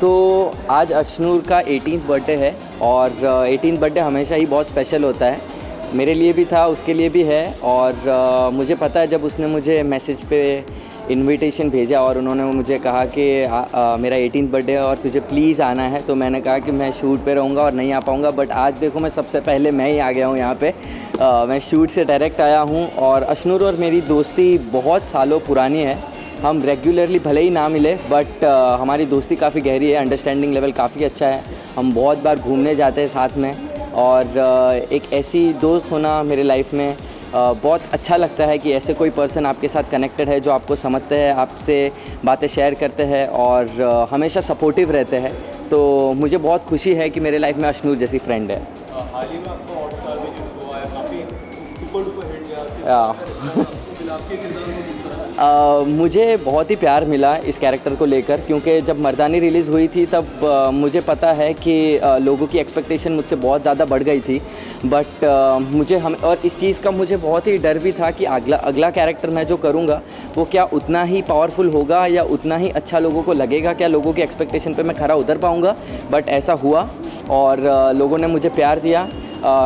तो आज अशनूर का 18th बर्थडे है और 18th बर्थडे हमेशा ही बहुत स्पेशल होता है। मेरे लिए भी था, उसके लिए भी है। और मुझे पता है जब उसने मुझे मैसेज पे इनविटेशन भेजा और उन्होंने मुझे कहा कि मेरा 18th बर्थडे है और तुझे प्लीज़ आना है, तो मैंने कहा कि मैं शूट पे रहूँगा और नहीं आ पाऊँगा। बट आज देखो मैं सबसे पहले मैं ही आ गया हूँ यहाँ पे। मैं शूट से डायरेक्ट आया हूँ और अशनूर और मेरी दोस्ती बहुत सालों पुरानी है। हम रेगुलरली भले ही ना मिले बट हमारी दोस्ती काफ़ी गहरी है, अंडरस्टैंडिंग लेवल काफ़ी अच्छा है। हम बहुत बार घूमने जाते हैं साथ में और एक ऐसी दोस्त होना मेरे लाइफ में बहुत अच्छा लगता है कि ऐसे कोई पर्सन आपके साथ कनेक्टेड है जो आपको समझते हैं, आपसे बातें शेयर करते हैं और हमेशा सपोर्टिव रहते हैं। तो मुझे बहुत खुशी है कि मेरे लाइफ में अशनूर जैसी फ्रेंड है। हाल ही में आपका हॉटस्टार में जो शो आया काफ़ी सुपर डुपर हिट गया। मुझे बहुत ही प्यार मिला इस कैरेक्टर को लेकर, क्योंकि जब मर्दानी रिलीज़ हुई थी तब मुझे पता है कि लोगों की एक्सपेक्टेशन मुझसे बहुत ज़्यादा बढ़ गई थी। बट और इस चीज़ का मुझे बहुत ही डर भी था कि अगला कैरेक्टर मैं जो करूँगा वो क्या उतना ही पावरफुल होगा या उतना ही अच्छा लोगों को लगेगा, क्या लोगों की एक्सपेक्टेशन पे मैं खरा उतर पाऊँगा। बट ऐसा हुआ और लोगों ने मुझे प्यार दिया।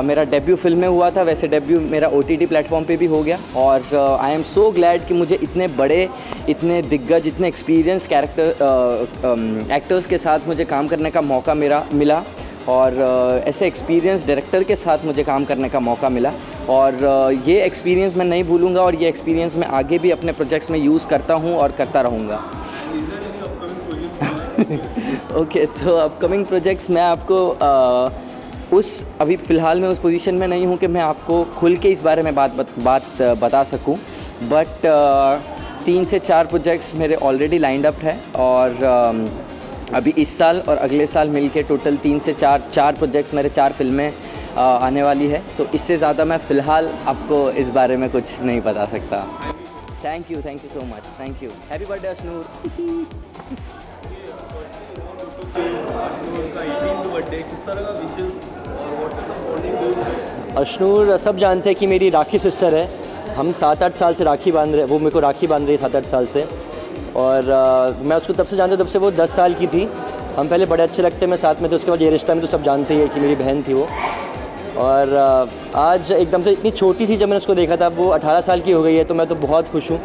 मेरा डेब्यू फिल्म में हुआ था, वैसे डेब्यू मेरा OTT प्लेटफॉर्म पे भी हो गया और आई एम सो ग्लैड कि मुझे इतने बड़े, इतने दिग्गज, इतने एक्सपीरियंस एक्टर्स के साथ मुझे काम करने का मौका मिला और ऐसे एक्सपीरियंस डायरेक्टर के साथ मुझे काम करने का मौका मिला और ये एक्सपीरियंस मैं नहीं भूलूंगा और ये एक्सपीरियंस मैं आगे भी अपने प्रोजेक्ट्स में यूज़ करता हूँ और करता रहूँगा। ओके, तो अपकमिंग प्रोजेक्ट्स मैं आपको अभी फ़िलहाल मैं उस पोजीशन में नहीं हूँ कि मैं आपको खुल के इस बारे में बात बता सकूँ। बट 3 से 4 प्रोजेक्ट्स मेरे ऑलरेडी लाइंड अप है और अभी इस साल और अगले साल मिलके टोटल 3 से 4 प्रोजेक्ट्स मेरे 4 फिल्में आने वाली है। तो इससे ज़्यादा मैं फ़िलहाल आपको इस बारे में कुछ नहीं बता सकता। Thank you so much, thank you. Happy birthday Ashnoor. Ashnoor सब जानते हैं कि मेरी राखी सिस्टर है। हम 7-8 साल से राखी बांध रहे, वो मेरे को राखी बांध रही है 7-8 साल से और मैं उसको तब से जानता, तब से वो 10 साल की थी। हम पहले बड़े अच्छे लगते, मैं साथ में थे। उसके बाद ये रिश्ता में तो सब जानते ही है कि मेरी बहन थी वो। और आज एकदम से इतनी छोटी थी, जब मैंने उसको देखा था वो 18 साल की हो गई है, तो मैं तो बहुत खुश हूँ।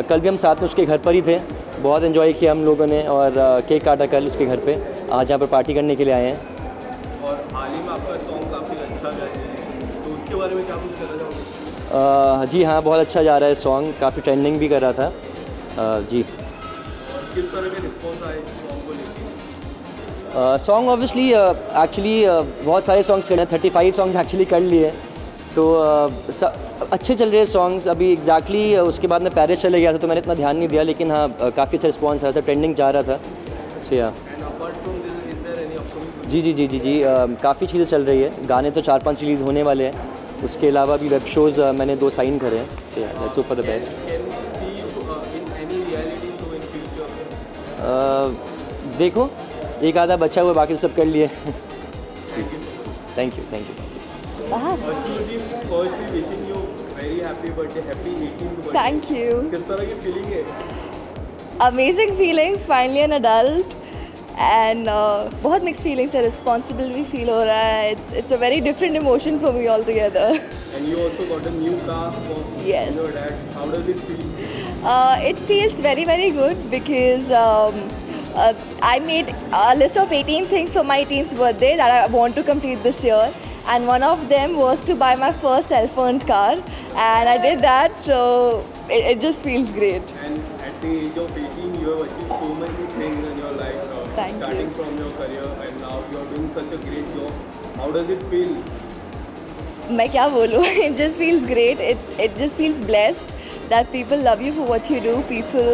कल भी हम साथ में उसके घर पर ही थे, बहुत एंजॉय किया हम लोगों ने और केक काटा कल उसके घर पे। आज यहाँ पर पार्टी करने के लिए आए हैं। और हाल ही में आपका सॉन्ग काफ़ी अच्छा गया है, तो उसके बारे में क्या कुछ कहना चाहोगे? जी हाँ, बहुत अच्छा जा रहा है सॉन्ग, काफ़ी ट्रेंडिंग भी कर रहा था। जी। और किस तरह के रिस्पॉन्स आए सॉन्ग को लेकर? सॉन्ग ऑब्वियसली एक्चुअली बहुत सारे सॉन्ग्स करने हैं, 35 सॉन्ग्स एक्चुअली कर लिए। तो अच्छे चल रहे हैं सॉन्ग्स। अभी एग्जैक्टली उसके बाद मैं पेरिस चले गया था तो मैंने इतना ध्यान नहीं दिया, लेकिन हाँ काफ़ी अच्छा रिस्पॉन्स आ रहा था, ट्रेंडिंग जा रहा था। सो या जी काफ़ी चीज़ें चल रही है। गाने तो 4-5 रिलीज़ होने वाले हैं, उसके अलावा भी वेब शोज़ मैंने 2 साइन करे हैं। तो या दैट्स फॉर द बेस्ट। देखो एक आधा बचा हुआ, बाकी सब कर लिए। Thank you. Thank you. किस तरह की फीलिंग है? Amazing feeling, finally an adult. And बहुत mixed feelings है, responsible भी feel हो रहा है. It's a very different emotion for me altogether. And you also got a new car from Yes. your dad. How does it feel? It feels very good because I made a list of 18 things for my 18th birthday that I want to complete this year. And one of them was to buy my first self-earned car, and I did that, so it just feels great. And at the age of 18, you have achieved so many things in your life. Thank starting you. from your career, and now you are doing such a great job. How does it feel? मैं क्या बोलूँ? It just feels great. It just feels blessed that people love you for what you do. People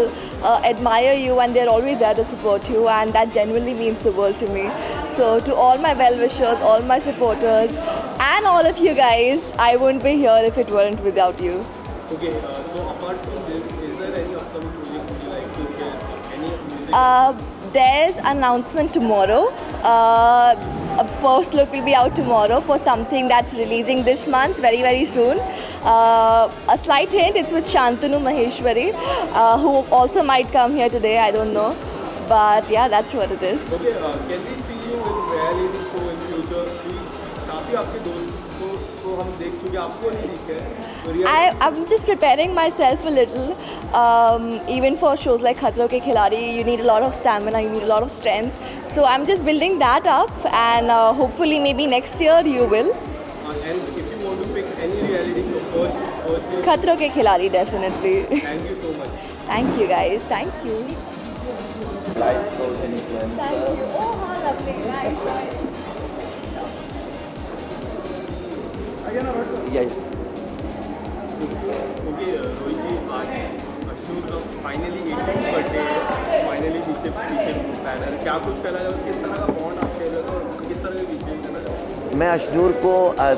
admire you, and they're always there to support you, and that genuinely means the world to me. So to all my well-wishers, all my supporters, and all of you guys, I wouldn't be here if it weren't without you. Okay, so apart from this, is there any upcoming project would you like to share? Any music? There's an announcement tomorrow. A first look will be out tomorrow for something that's releasing this month, very soon. A slight hint, it's with Shantanu Maheshwari, who also might come here today, I don't know. But yeah, that's what it is. Okay, can we see you in reality show in future? काफ़ी आपके दोस्तों को हम देख चुके, आपको नहीं दिखे हैं। I'm just preparing myself a little. Even for shows like Khatron Ke Khiladi, you need a lot of stamina, you need a lot of strength. So I'm just building that up, and hopefully maybe next year you will. And if you want to pick any reality show, first Khatron Ke Khiladi, definitely. thank you so much. Thank you guys, thank you. Life goes in influence. Thank you. Oh, how lovely. Nice. Yeah. Okay Rohit ji, आज अश्नूर का finally 18th birthday है, finally पीछे banner, क्या कुछ करना चाहोगे, किस तरह का बॉन्ड आपके साथ और किस तरह के विशेष करना चाहोगे? मैं अश्नूर को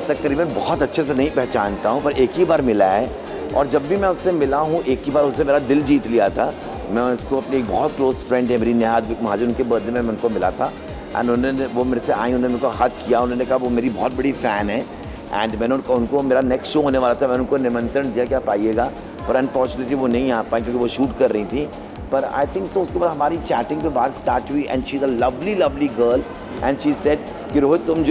तकरीबन बहुत अच्छे से नहीं पहचानता हूँ, पर एक ही बार मिला है, और जब भी मैं उससे मिला हूँ एक ही बार उसने मेरा दिल जीत लिया था। मैं उसको अपनी एक बहुत क्लोज फ्रेंड है मेरी नेहाद महाजन, उनके बर्थडे में मैं उनको मिला था, एंड उन्होंने वो मेरे से आई, उन्होंने मेरे को हक किया, उन्होंने कहा वो मेरी बहुत बड़ी फ़ैन है, एंड मैंने उनको मेरा नेक्स्ट शो होने वाला था, मैंने उनको निमंत्रण दिया कि आप आइएगा, पर अनफॉर्चुनेटली वो नहीं आ पाई क्योंकि वो शूट कर रही थी। पर आई थिंक सो उसके बाद हमारी चैटिंग पे बात स्टार्ट हुई, and she is a lovely girl, and she said कि रोहित तुम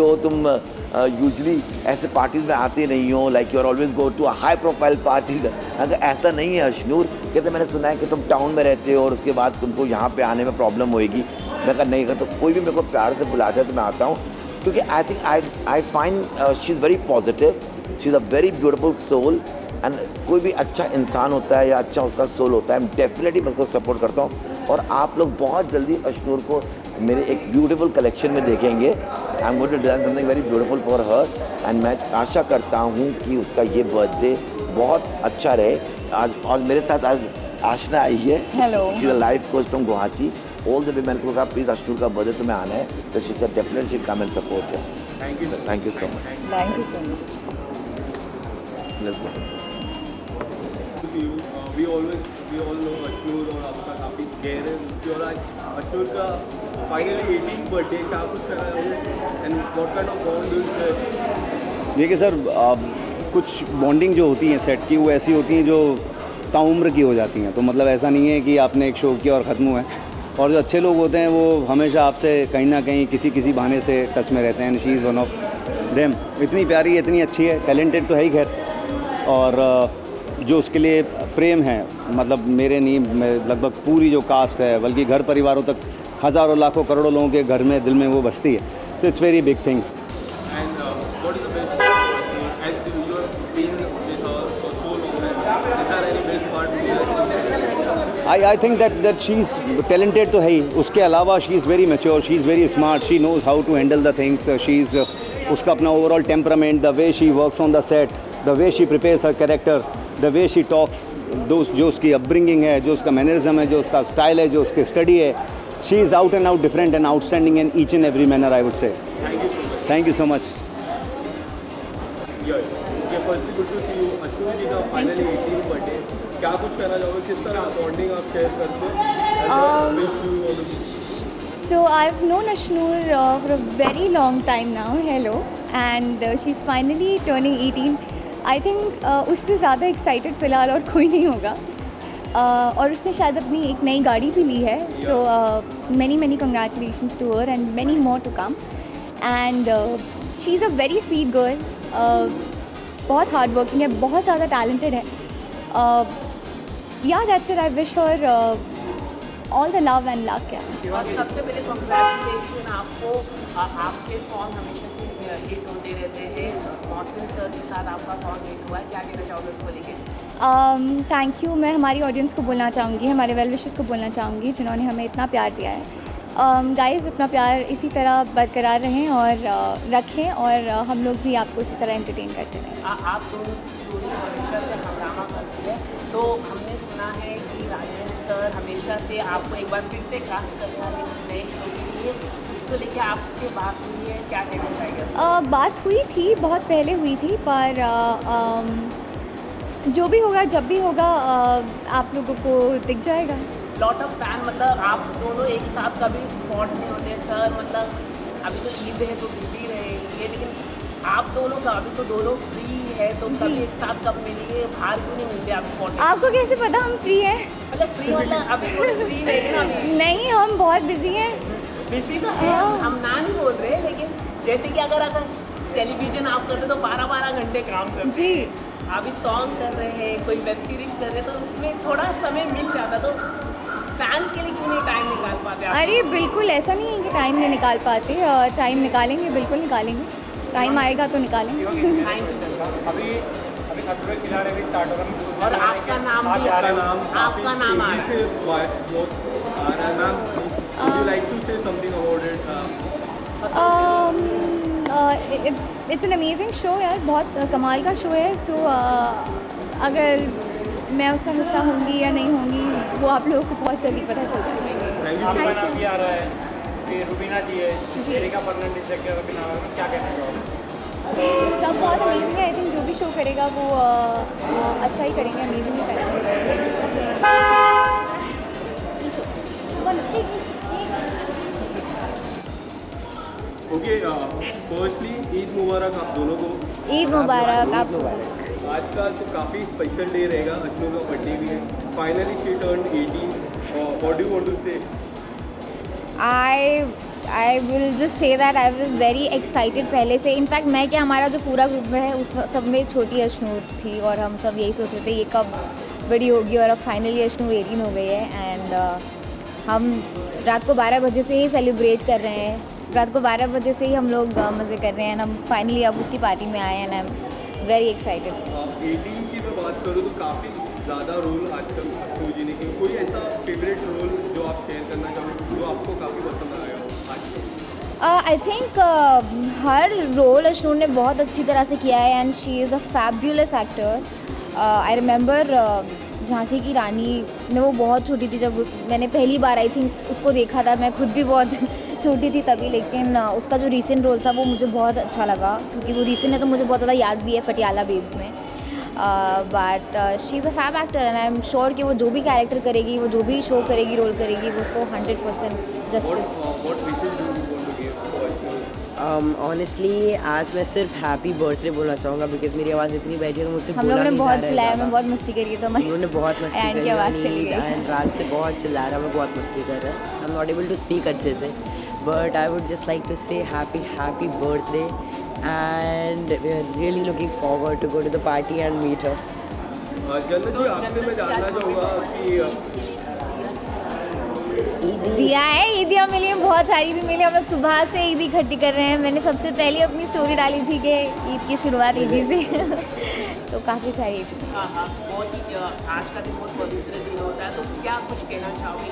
यूजली ऐसे पार्टीज़ में आते नहीं हो, like you are always go to high profile parties. अगर ऐसा नहीं है अश्नूर, कहते मैंने सुना है कि तुम टाउन में रहते हो और उसके बाद तुमको यहाँ पे आने में प्रॉब्लम होएगी। मैं कहा नहीं, अगर तो कोई भी मेरे को प्यार से बुलाता है तो मैं आता हूँ, क्योंकि I think I find she is very positive, she is a very beautiful soul, and कोई भी अच्छा इंसान होता है या अच्छा उसका सोल होता है, मैं डेफिनेटली मैं उसको सपोर्ट करता हूँ। और आप लोग बहुत जल्दी अश्नूर को मेरे एक ब्यूटीफुल कलेक्शन में देखेंगे। I am going to design something very beautiful for her, and मैं आशा करता हूँ कि उसका ये बर्थडे बहुत अच्छा रहे। आज और मेरे साथ आज आशना आई है, Hello. She is a life coach from Guwahati. All the way मैंने उसको कहा प्लीज़ अश्नूर का बर्थडे तुम्हें आना है, तो she said definitely come and support है। Thank you sir. Thank you so much. Thank you so much. Let's go. We all know Ashnoor और आपका काफ़ी केयर है उसकी, और आज अश्नूर का फाइनली 18th बर्थडे, क्या कुछ करना है and what kind of bond do you share? देखिए सर, कुछ बॉन्डिंग जो होती हैं सेट की वो ऐसी होती हैं जो ताउम्र की हो जाती हैं, तो मतलब ऐसा नहीं है कि आपने एक शो किया और ख़त्म हुआ है। और जो अच्छे लोग होते हैं वो हमेशा आपसे कहीं ना कहीं किसी बहाने से टच में रहते हैं, she is one of them. इतनी प्यारी, इतनी अच्छी है, टैलेंटेड तो है ही खैर, और जो उसके लिए प्रेम है, मतलब मेरे नहीं, लगभग पूरी जो कास्ट है, बल्कि घर परिवारों तक, हज़ारों लाखों करोड़ों लोगों के घर में दिल में वो बसती है, तो it's very big thing. And what is the best part? As you have been with her for so long, is there any best part? I think that she is talented तो है ही, उसके अलावा she is very mature, she is very smart, she knows how to handle the things, she is उसका अपना overall temperament, the way she works on the set, the way she prepares her character, the way she talks, जो उसकी upbringing है, जो उसका mannerism है, जो उसका स्टाइल है, जो उसकी स्टडी है, she is out and out different and outstanding in each and every manner, I would say. Thank you so much. Yeah. Okay, firstly good to see you. Ashnoor ji का फाइनली 18th बर्थडे, क्या कुछ कहना चाहोगे, किस तरह bonding आप share करते हैं? Wish you all the best. So I've known Ashnoor for a very long time now. Hello, and she's finally turning 18. I think उससे ज़्यादा excited फ़िलहाल और कोई नहीं होगा. और उसने शायद अपनी एक नई गाड़ी भी ली है. So many congratulations to her and many more to come. And she's a very sweet girl. बहुत हार्ड वर्किंग है, बहुत ज़्यादा टैलेंटेड है. Yeah, that's it. I wish her all the love and luck. Yeah. और सबसे पहले congratulation आपको, आपके सॉन्ग हमेशा हिट होते रहते हैं, मॉर्टिन सर के साथ आपका सॉन्ग हिट हुआ है, क्या कहना चाहोगे उसको लेके? Thank you. मैं हमारी ऑडियंस को बोलना चाहूँगी, हमारे वेल विशर्स को बोलना चाहूँगी जिन्होंने हमें इतना प्यार दिया है. गाइज़, अपना प्यार इसी तरह बरकरार रहें और रखें, और हम लोग भी आपको इसी तरह एंटरटेन करते रहें. आप दोनों की जोड़ी हमेशा से हंगामा करती है, तो हमने सुना है कि राजेंद्र सर हमेशा से आपको एक बार फिर से कास्ट करना है नए शो के लिए, इसको लेके आपसे बात हुई है, क्या कहना चाहिए? बात हुई थी, बहुत पहले हुई थी, पर जो भी होगा जब भी होगा आप लोगों को दिख जाएगा. लॉट ऑफ फैन, मतलब आप दोनों एक साथ कभी स्पॉट नहीं होते सर, मतलब अभी तो ईद है तो बिजी रहेंगे, लेकिन आप दोनों का अभी तो दोनों फ्री है तो कभी एक साथ कब मिलेंगे, बाहर क्यों नहीं मिलते आप स्पॉट? आपको कैसे पता हम फ्री हैं? मतलब फ्री मतलब अभी फ्री नहीं ना अभी? नहीं, हम बहुत बिजी हैं। बिजी तो है, हम ना नहीं बोल रहे, लेकिन जैसे कि अगर टेलीविजन आप करते तो 12-12 घंटे काम करते, जी अभी सॉन्ग कर रहे हैं, कोई वेब सीरीज कर रहे हैं, तो उसमें थोड़ा समय मिल जाता, तो फैंस के लिए क्यों नहीं टाइम निकाल पाते आप? अरे बिल्कुल ऐसा नहीं है कि टाइम नहीं निकाल पाते, टाइम निकालेंगे, बिल्कुल निकालेंगे, टाइम आएगा तो निकालेंगे। अभी अभी खतरों के खिलाड़ी भी स्टार्ट हो रहा है और आपका नाम भी आपका नाम आपका नाम आ रहा है। से बहुत आ रहा है ma'am, would you like to say something about it? It's an amazing show यार, बहुत कमाल का शो है। सो अगर मैं उसका हिस्सा होंगी या नहीं होंगी वो आप लोगों को बहुत जल्दी पता चल जाएगा। आपका Thank नाम you. भी आ रहा है कि रुबीना जी है, एरिका फर्नांडिस डिरेक्टर रुबीना, क्या कहना चाहोगे? सब बहुत अमेजिंग है। आई थिंक जो भी शो करेगा वो अच्छा ही करेंगे, अमेजिंग ही करेंगे। ओके, फर्स्टली ईद मुबारक आप दोनों को। ईद मुबारक आप लोगों को। आज का तो काफ़ी स्पेशल डे रहेगा, अश्नू का बर्थडे भी है। Finally she turn 18, what do you want to say? I will just say that I was very excited पहले से। इनफैक्ट मैं क्या, हमारा जो पूरा ग्रुप है उस सब में एक छोटी अश्नूर थी और हम सब यही सोच रहे थे ये कब बड़ी होगी, और अब फाइनली अश्नूर 18 हो गई है। एंड हम रात को 12 बजे से ही सेलिब्रेट कर रहे हैं, रात को 12 बजे से ही हम लोग मज़े कर रहे हैं। हम फाइनली अब उसकी पार्टी में आए हैं and I am very excited. 18 की मैं बात करूँ तो काफ़ी ज़्यादा रोल आजकल अश्नू जी ने किया। कोई ऐसा फेवरेट रोल जो आप शेयर करना चाहोगे जो आपको काफ़ी पसंद आया हो आज? I think her role Ashnoor ने बहुत अच्छी तरह से किया है and she is a fabulous actor. I remember Jhansi Ki Rani में वो बहुत छोटी थी जब मैंने पहली बार आई थिंक उसको देखा था। मैं खुद भी बहुत छोटी थी तभी, लेकिन उसका जो रीसेंट रोल था वो मुझे बहुत अच्छा लगा क्योंकि वो रीसेंट है तो मुझे बहुत ज़्यादा याद भी है, पटियाला बेब्स में। But she is a fab actor and I am sure कि वो जो भी कैरेक्टर करेगी, वो जो भी शो करेगी, रोल करेगी, वो उसको 100% जस्टिस। ऑनेस्टली आज मैं सिर्फ हैप्पी बर्थडे बोलना चाहूँगा बिकॉज मेरी आवाज़ इतनी बैठी है कि मुझसे हम लोगों बोला ने नहीं जा बहुत रहा है चिल्लाया, ज़्यादा। मैं बहुत मस्ती करी तो उन्होंने बहुत मस्ती एंड की करी आवाज़ चली गई। एंड रात से बहुत चिल्ला रहा, मैं बहुत मस्ती कर रहा है। I am not able to speak अच्छे से, but I would just like to say happy birthday and we are really looking forward to go to the party and meet her. Jannat ji, आपसे मैं जानना चाहूँगा कि दिया है, ईदियाँ मिली हैं, बहुत सारी ईद मिली। हम लोग सुबह से ईद इकट्ठी कर रहे हैं। मैंने सबसे पहले अपनी स्टोरी डाली थी कि ईद की शुरुआत ईदी से तो काफ़ी सारी ईद। हाँ हाँ, बहुत ही आज का दिन बहुत पवित्र दिन होता है, तो क्या कुछ कहना चाहोगे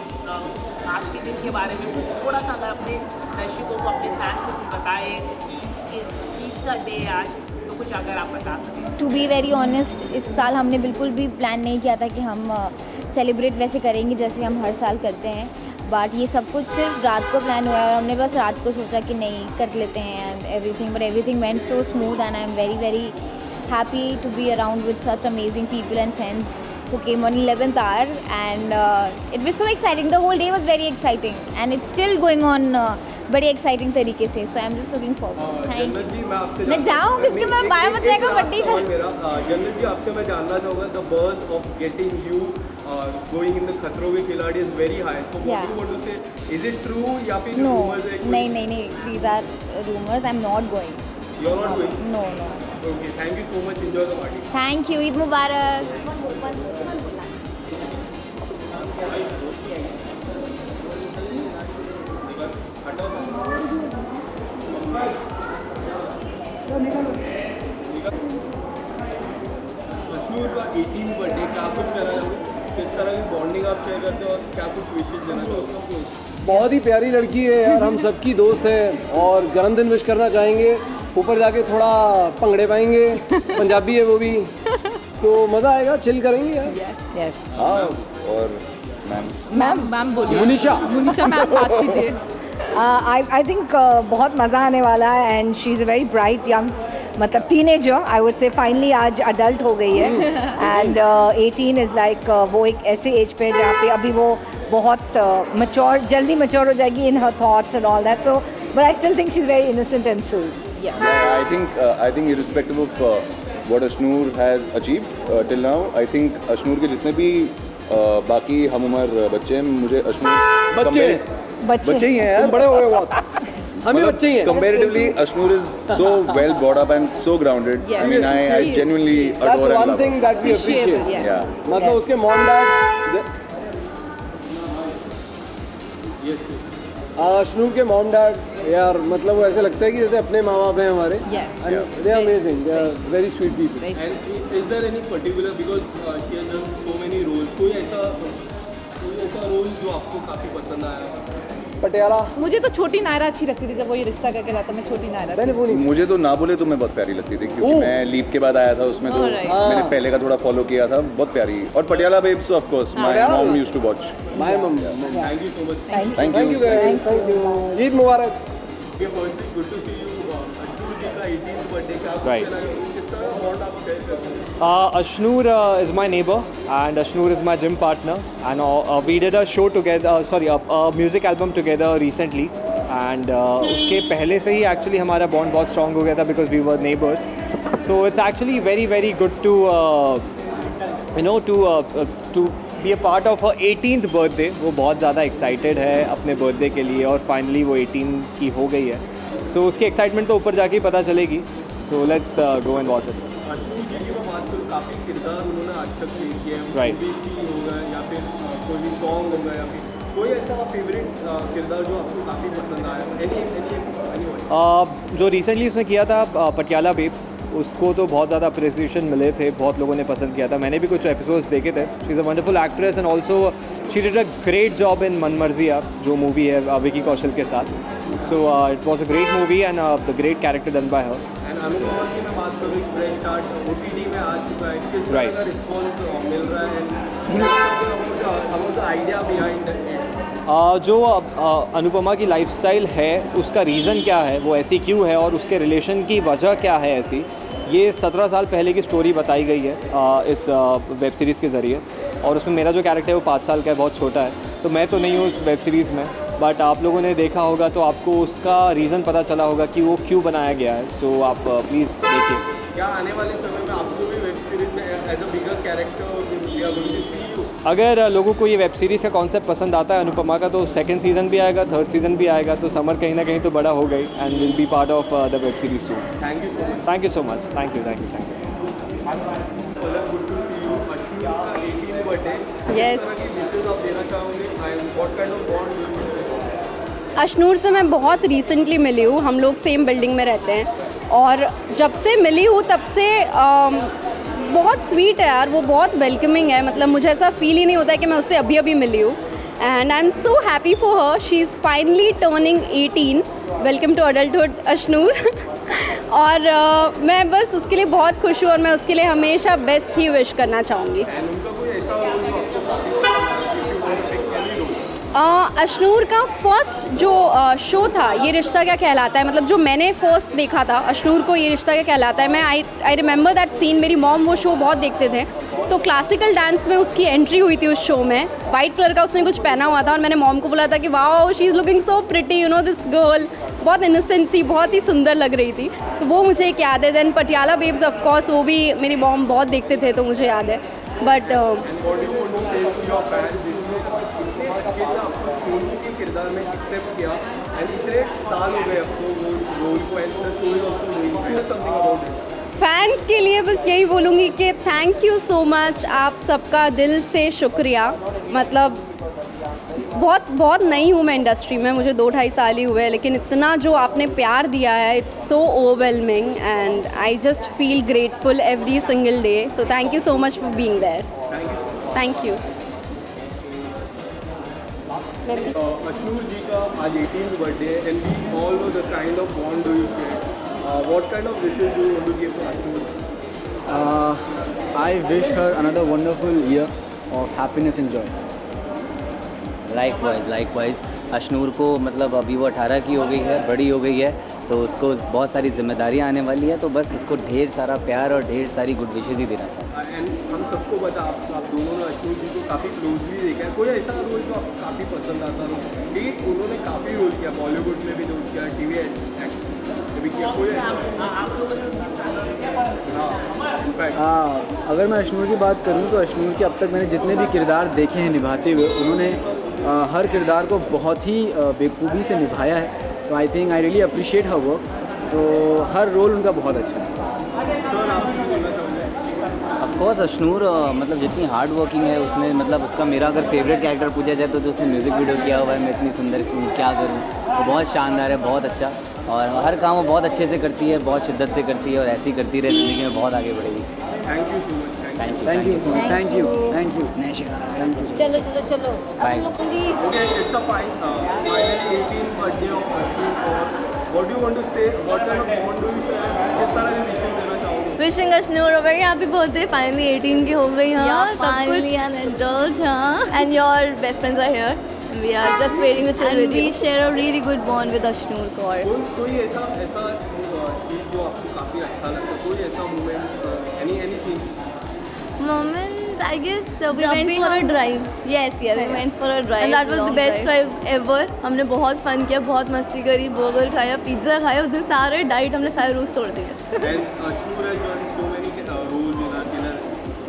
आज के दिन के बारे में? कुछ थोड़ा सा अगर अपने दर्शकों को, अपने फैंस को कुछ बताए, ईद का डे आज, तो कुछ अगर आप बता सकें। टू बी वेरी ऑनेस्ट, इस साल हमने बिल्कुल भी प्लान नहीं किया था कि हम सेलिब्रेट वैसे करेंगे जैसे हम हर साल करते हैं, बट ये सब कुछ सिर्फ रात को प्लान हुआ है और हमने बस रात को सोचा कि नहीं कर लेते हैं and everything, but everything went so smooth and I am very very happy to be around with such amazing people and friends who came on 11th hour and it was so exciting. The whole day was very exciting and it's still going on बड़ी exciting तरीके से, so I am just looking forward. Thank Jannat ji, you. मैं आपसे मैं जाऊँ किसके मैं 12 बजे का बर्थडे था। जन्नत जी, आपसे मैं जानना चाहूँगा the buzz of getting you going in the Khatron ke Khiladi is very high, so what do you want to say? Is it true या फिर नो, रूमर्स है? नहीं, these are rumours, I am not going. You are not going? No. Okay, thank you so much, enjoy the party. Thank you, Eid मुबारक। अश्नूर का 18 birthday, क्या कुछ कहना चाहोगे? किस तरह की बॉन्डिंग आप शेयर करते हो और क्या कुछ विशेष देना चाहोगे? बहुत ही प्यारी लड़की है यार, हम सबकी दोस्त है और जन्मदिन विश करना चाहेंगे। ऊपर जाके थोड़ा भंगड़े पाएंगे, पंजाबी है वो भी, तो मज़ा आएगा, चिल करेंगे यार। यस। हाँ, और मैम बोलिए। मुनीशा मैम बात कीजिए। आई थिंक बहुत मज़ा आने वाला है and she is a very bright young, मतलब teenager I would say. Finally आज अडल्ट हो गई है एंड 18 इज़ लाइक वो एक ऐसे एज पे जहाँ पे अभी वो बहुत जल्दी मच्योर हो जाएगी in her thoughts and all that, so but I still think she is very innocent and sweet. I think irrespective of what Ashnur has achieved till now. I think Ashnur के जितने भी बाकी हम उम्र बच्चे हैं, मुझे Ashnur बच्चे ही हैं यार, बड़े हो गए बहुत, हम भी बच्चे ही हैं. Comparatively, Ashnur is so well brought up and so grounded. Yes. I mean, I genuinely That's adore and one love thing her. that we appreciate. Yes. Yeah. मतलब उसके मॉम डैड, अश्नूर के मॉम डैड यार, मतलब वो ऐसे लगता है कि जैसे अपने माँ बाप हैं हमारे. Yes. They are amazing. They are very sweet people. And is there any particular, because she has done so many roles, कोई ऐसा रोल जो आपको काफ़ी पसंद आया? पटियाला. मुझे तो छोटी नायरा अच्छी लगती थी, जब वो ये रिश्ता करके जाता मैं छोटी नायरा थी। मैंने वो नहीं. मुझे तो ना बोले तो मैं बहुत प्यारी लगती थी, क्योंकि मैं लीप के बाद आया था उसमें, तो मैंने पहले का थोड़ा फॉलो किया था, बहुत प्यारी. और Patiala babes of course my mom used to watch. My mom. Thank you so much. Thank Thank you guys. Thank you. Eid मुबारक. Okay, firstly, good to see you. Ashnur ji का 18th birthday का Right. किस तरह बॉन्ड आप share करते हैं? Ashnur is my neighbor and Ashnur is my gym partner, and we did a show together, a music album together recently, and उसके पहले से ही actually हमारा bond बहुत strong हो गया था because we were neighbors. So it's actually very very good to to be a part of her 18th birthday. वो बहुत ज़्यादा excited है अपने birthday के लिए, और finally वो 18 की हो गई है. So उसकी excitement तो ऊपर जाके ही पता चलेगी. So let's go and watch it. Ashnoor जी की मैं बात करूँ, काफ़ी किरदार उन्होंने आज तक प्ले किए हैं. Right. मूवी होगा या फिर कोई भी सॉन्ग होगा या फिर कोई ऐसा फेवरेट किरदार जो आपको काफ़ी पसंद आया? जो रिसेंटली उसने किया था पटियाला बेब्स, उसको तो बहुत ज़्यादा अप्रिसिएशन मिले थे, बहुत लोगों ने पसंद किया था. मैंने भी कुछ एपिसोड्स देखे थे. She is a wonderful actress and also she did a great job in Manmarziyaan, जो मूवी है विकी कौशल के साथ. So it was a great movie and the great character done by her. And Anupama की मैं बात करूँ, फ्रेश स्टार्ट OTT में आ चुका है, किस तरह का रिस्पॉन्स मिल रहा है, हमको आइडिया बिहाइंड जो अनुपमा की लाइफस्टाइल है उसका रीज़न क्या है, वो ऐसी क्यों है, और उसके रिलेशन की वजह क्या है ऐसी, ये 17 साल पहले की स्टोरी बताई गई है इस वेब सीरीज़ के ज़रिए. और उसमें मेरा जो कैरेक्टर है वो 5 साल का है, बहुत छोटा है, तो मैं तो नहीं हूँ उस वेब सीरीज़ में, बट आप लोगों ने देखा होगा तो आपको उसका रीज़न पता चला होगा कि वो क्यों बनाया गया है. सो आप प्लीज़ देखिए. क्या आने वाले समय में आपको भी वेब सीरीज में एज अ बिगर कैरेक्टर या अगर लोगों को ये वेब सीरीज़ का कॉन्सेप्ट पसंद आता है अनुपमा का, तो सेकंड सीज़न भी आएगा, थर्ड सीज़न भी आएगा, तो समर कहीं ना कहीं तो बड़ा हो गई and will be part of the web series soon. Thank you so much. Thank you so much. Thank you. Ashnoor से मैं बहुत रिसेंटली मिली हूँ, हम लोग सेम बिल्डिंग में रहते हैं, और जब से मिली हूँ तब से बहुत स्वीट है यार, वो बहुत वेलकमिंग है. मतलब मुझे ऐसा फील ही नहीं होता है कि मैं उससे अभी अभी मिली हूँ. And I am so happy for her. She is finally turning 18. Welcome to adulthood Ashnoor. और मैं बस उसके लिए बहुत खुश हूँ, और मैं उसके लिए हमेशा बेस्ट ही विश करना चाहूँगी. अश्नूर का फर्स्ट जो शो था ये रिश्ता क्या कहलाता है, मतलब जो मैंने फर्स्ट देखा था अश्नूर को ये रिश्ता क्या कहलाता है, मैं आई रिमेंबर दैट सीन. मेरी मॉम वो शो बहुत देखते थे, तो क्लासिकल डांस में उसकी एंट्री हुई थी उस शो में. वाइट कलर का उसने कुछ पहना हुआ था, और मैंने मॉम को बोला था कि wow she is looking so pretty, you know this girl. बहुत इनोसेंट सी, बहुत ही सुंदर लग रही थी, तो वो मुझे एक याद है. Then Patiala babes of course वो भी मेरी मॉम बहुत देखते थे, तो मुझे याद है. बट किरदार में एक्सेप्ट किया एंड इतने साल हो गए आपको वो रोल को and the story also doing something about it. Fans के लिए बस यही बोलूँगी कि थैंक यू सो मच. आप सबका दिल से शुक्रिया. मतलब बहुत बहुत नई हूँ मैं इंडस्ट्री में, मुझे 2-2.5 साल ही हुए, लेकिन इतना जो आपने प्यार दिया है, it's so overwhelming and I just feel grateful every single day. So thank you so much for being there. Thank you. Ashnoor ji का आज 18th बर्थडे है and we all know the kind of bond do you share. What kind of wishes do you want to give to Ashnoor? I wish her another wonderful year of happiness and joy. Likewise Ashnoor को मतलब अभी वो 18 की हो गई है, बड़ी हो गई है, तो उसको बहुत सारी जिम्मेदारियां आने वाली है, तो बस उसको ढेर सारा प्यार और ढेर सारी गुड विशेज़ ही देना चाहिए. एंड हम सबको पता आप दोनों ने अश्नूर जी को काफ़ी क्लोजली देखा है. कोई ऐसा रोल जो आपको काफ़ी पसंद आता हो? कि उन्होंने काफ़ी रोल किया, बॉलीवुड में भी रोल किया, TV एक्ट कभी किया कोई ऐसा? आप लोगों ने अगर मैं अश्नूर की बात करूं तो अश्नूर के अब तक मैंने जितने भी किरदार देखे हैं निभाते हुए, उन्होंने हर किरदार को बहुत ही बेखूबी से निभाया है। तो आई think I really appreciate her work. तो हर रोल उनका बहुत अच्छा है। सर आप कुछ बोलना चाहोगे? ऑफकोर्स अश्नूर मतलब जितनी हार्ड वर्किंग है उसने, मतलब उसका मेरा अगर फेवरेट कैरेक्टर पूछा जाए तो जो उसने म्यूज़िक वीडियो किया हुआ है, मैं इतनी सुंदर क्या करूँ, वो बहुत शानदार है, बहुत अच्छा। और हर काम वो बहुत अच्छे से करती है, बहुत शिद्दत से करती है और ऐसे ही करती रहे, ज़िंदगी में बहुत आगे बढ़ेगी। Thank you so much. Thank you thank you thank you. चलो चलो चलो bye. Okay, it's a final 18th birthday of Ashnoor Kaur. What do you want to say? What kind of bond do you share? किस तरह की विशेष देना चाहोगे? Wishing Ashnoor a very happy birthday. Finally 18 की हो गई हाँ सब finally कुछ. an adult, हाँ. And your best friends are here. We are just waiting to chill And with we you. share a really good bond with Ashnoor Kaur. कोई ऐसा चीज़ जो आपको काफ़ी अच्छा लगता है, कोई ऐसा moment, anything? Moment, I guess we जब went भी for a हम- drive. Yes, yes, we went for a drive. And that was the long best drive ever. हमने बहुत फन किया, बहुत मस्ती करी, बर्गर खाया, पिज्ज़ा खाया. उस दिन सारे डाइट हमने सारे रूल्स तोड़ दिए. And Ashnoor has done so many roles in our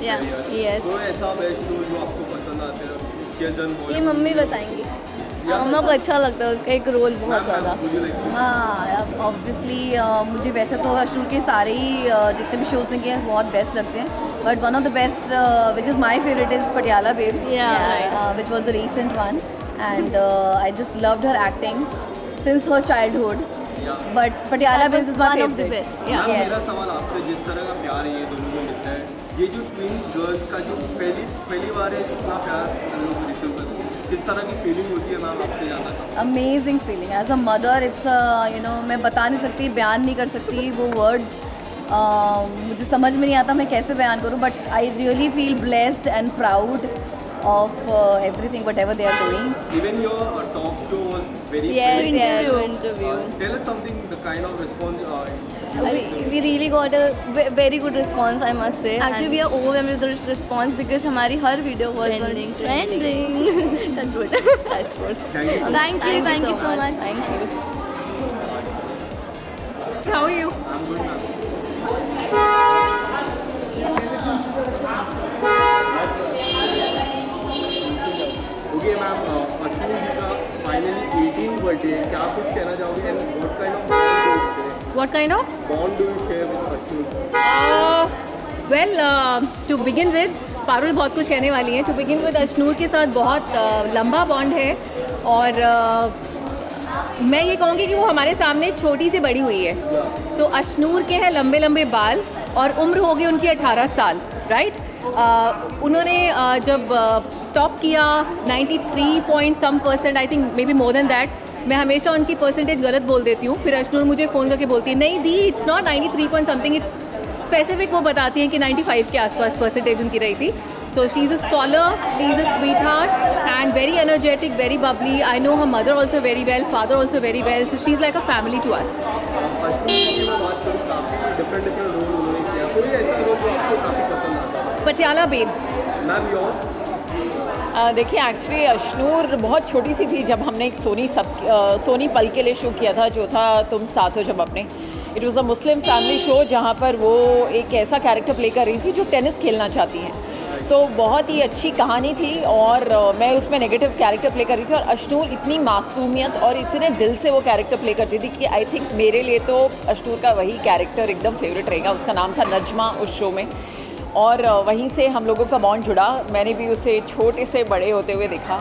Yeah, yes. कोई ऐसा बेस्ट रोल जो आपको पसंद आते हैं? He has done ये मम्मी बताएंगी. मम्मा को अच्छा लगता है उसका एक रोल बहुत ज़्यादा. हाँ ऑब्वियसली मुझे वैसे तो अश्नूर के सारे ही जितने भी शोज ने किए हैं बहुत बेस्ट लगते हैं, but one of the best which is my favourite is Patiala babes, which was the recent one, and I just loved her acting since her childhood, but Patiala babes is one of the best. मेरा सवाल आपसे, जिस तरह का प्यार ये दोनों में मिलता है, ये जो ट्विंस गर्ल्स का जो पहली बार है इतना प्यार हम लोग रिसीव करते हैं, किस तरह की फीलिंग होती है मैम आपसे जानना चाहता हूँ? Amazing feeling as a mother. It's you know मैं बता नहीं सकती, बयान नहीं कर सकती वो वर्ड्स. मुझे समझ में नहीं आता मैं कैसे बयान करूँ, but I really feel blessed and proud of everything whatever they are doing. Even your talk show was very interview. Tell us something, the kind of response We really got a very good response, I must say. Actually, we are overwhelmed with the response because हमारी हर video was trending. Touch wood. Touch wood. Thank you so much. Thank you. How are you? I'm good ma'am. Okay ma'am, Ashwin ji का finally 18th birthday है, क्या कुछ कहना चाहोगे? And What kind of? bond do you share with Ashnoor? Well, to begin with, Parul बहुत कुछ कहने वाली हैं. To begin with, अश्नूर के साथ बहुत लंबा बॉन्ड है और मैं ये कहूँगी कि वो हमारे सामने छोटी से बड़ी हुई है. सो अश्नूर के हैं लंबे लंबे बाल और उम्र होगी उनकी 18 साल, राइट? उन्होंने जब टॉप किया 93% I think may be more than that. मैं हमेशा उनकी परसेंटेज गलत बोल देती हूँ, फिर अश्नूर मुझे फ़ोन करके बोलती है नहीं दी it's not 93 point something, it's specific. वो बताती हैं कि 95 के आसपास परसेंटेज उनकी रही थी. So she is a scholar, she is a sweet heart and very energetic, very bubbly. I know her mother also very well, father also very well. So she is like a family to us. Ashwin की मैं बात करूँ, काफ़ी different role उन्होंने किया, कोई ऐसा role जो आपको काफ़ी पसंद आता है? पटियाला बेब्स. Ma'am your? देखिए एक्चुअली अश्नूर बहुत छोटी सी थी जब हमने एक सोनी पल के लिए शो किया था, जो था तुम साथ हो जब अपने. It was a Muslim family show जहाँ पर वो एक ऐसा कैरेक्टर प्ले कर रही थी जो टेनिस खेलना चाहती हैं. तो बहुत ही अच्छी कहानी थी और मैं उसमें नेगेटिव कैरेक्टर प्ले कर रही थी और अश्नूर इतनी मासूमियत और इतने दिल से वो कैरेक्टर प्ले करती थी कि आई थिंक मेरे लिए तो अश्नूर का वही कैरेक्टर एकदम फेवरेट रहेगा. उसका नाम था नजमा उस शो में और वहीं से हम लोगों का बॉन्ड जुड़ा. मैंने भी उसे छोटे से बड़े होते हुए देखा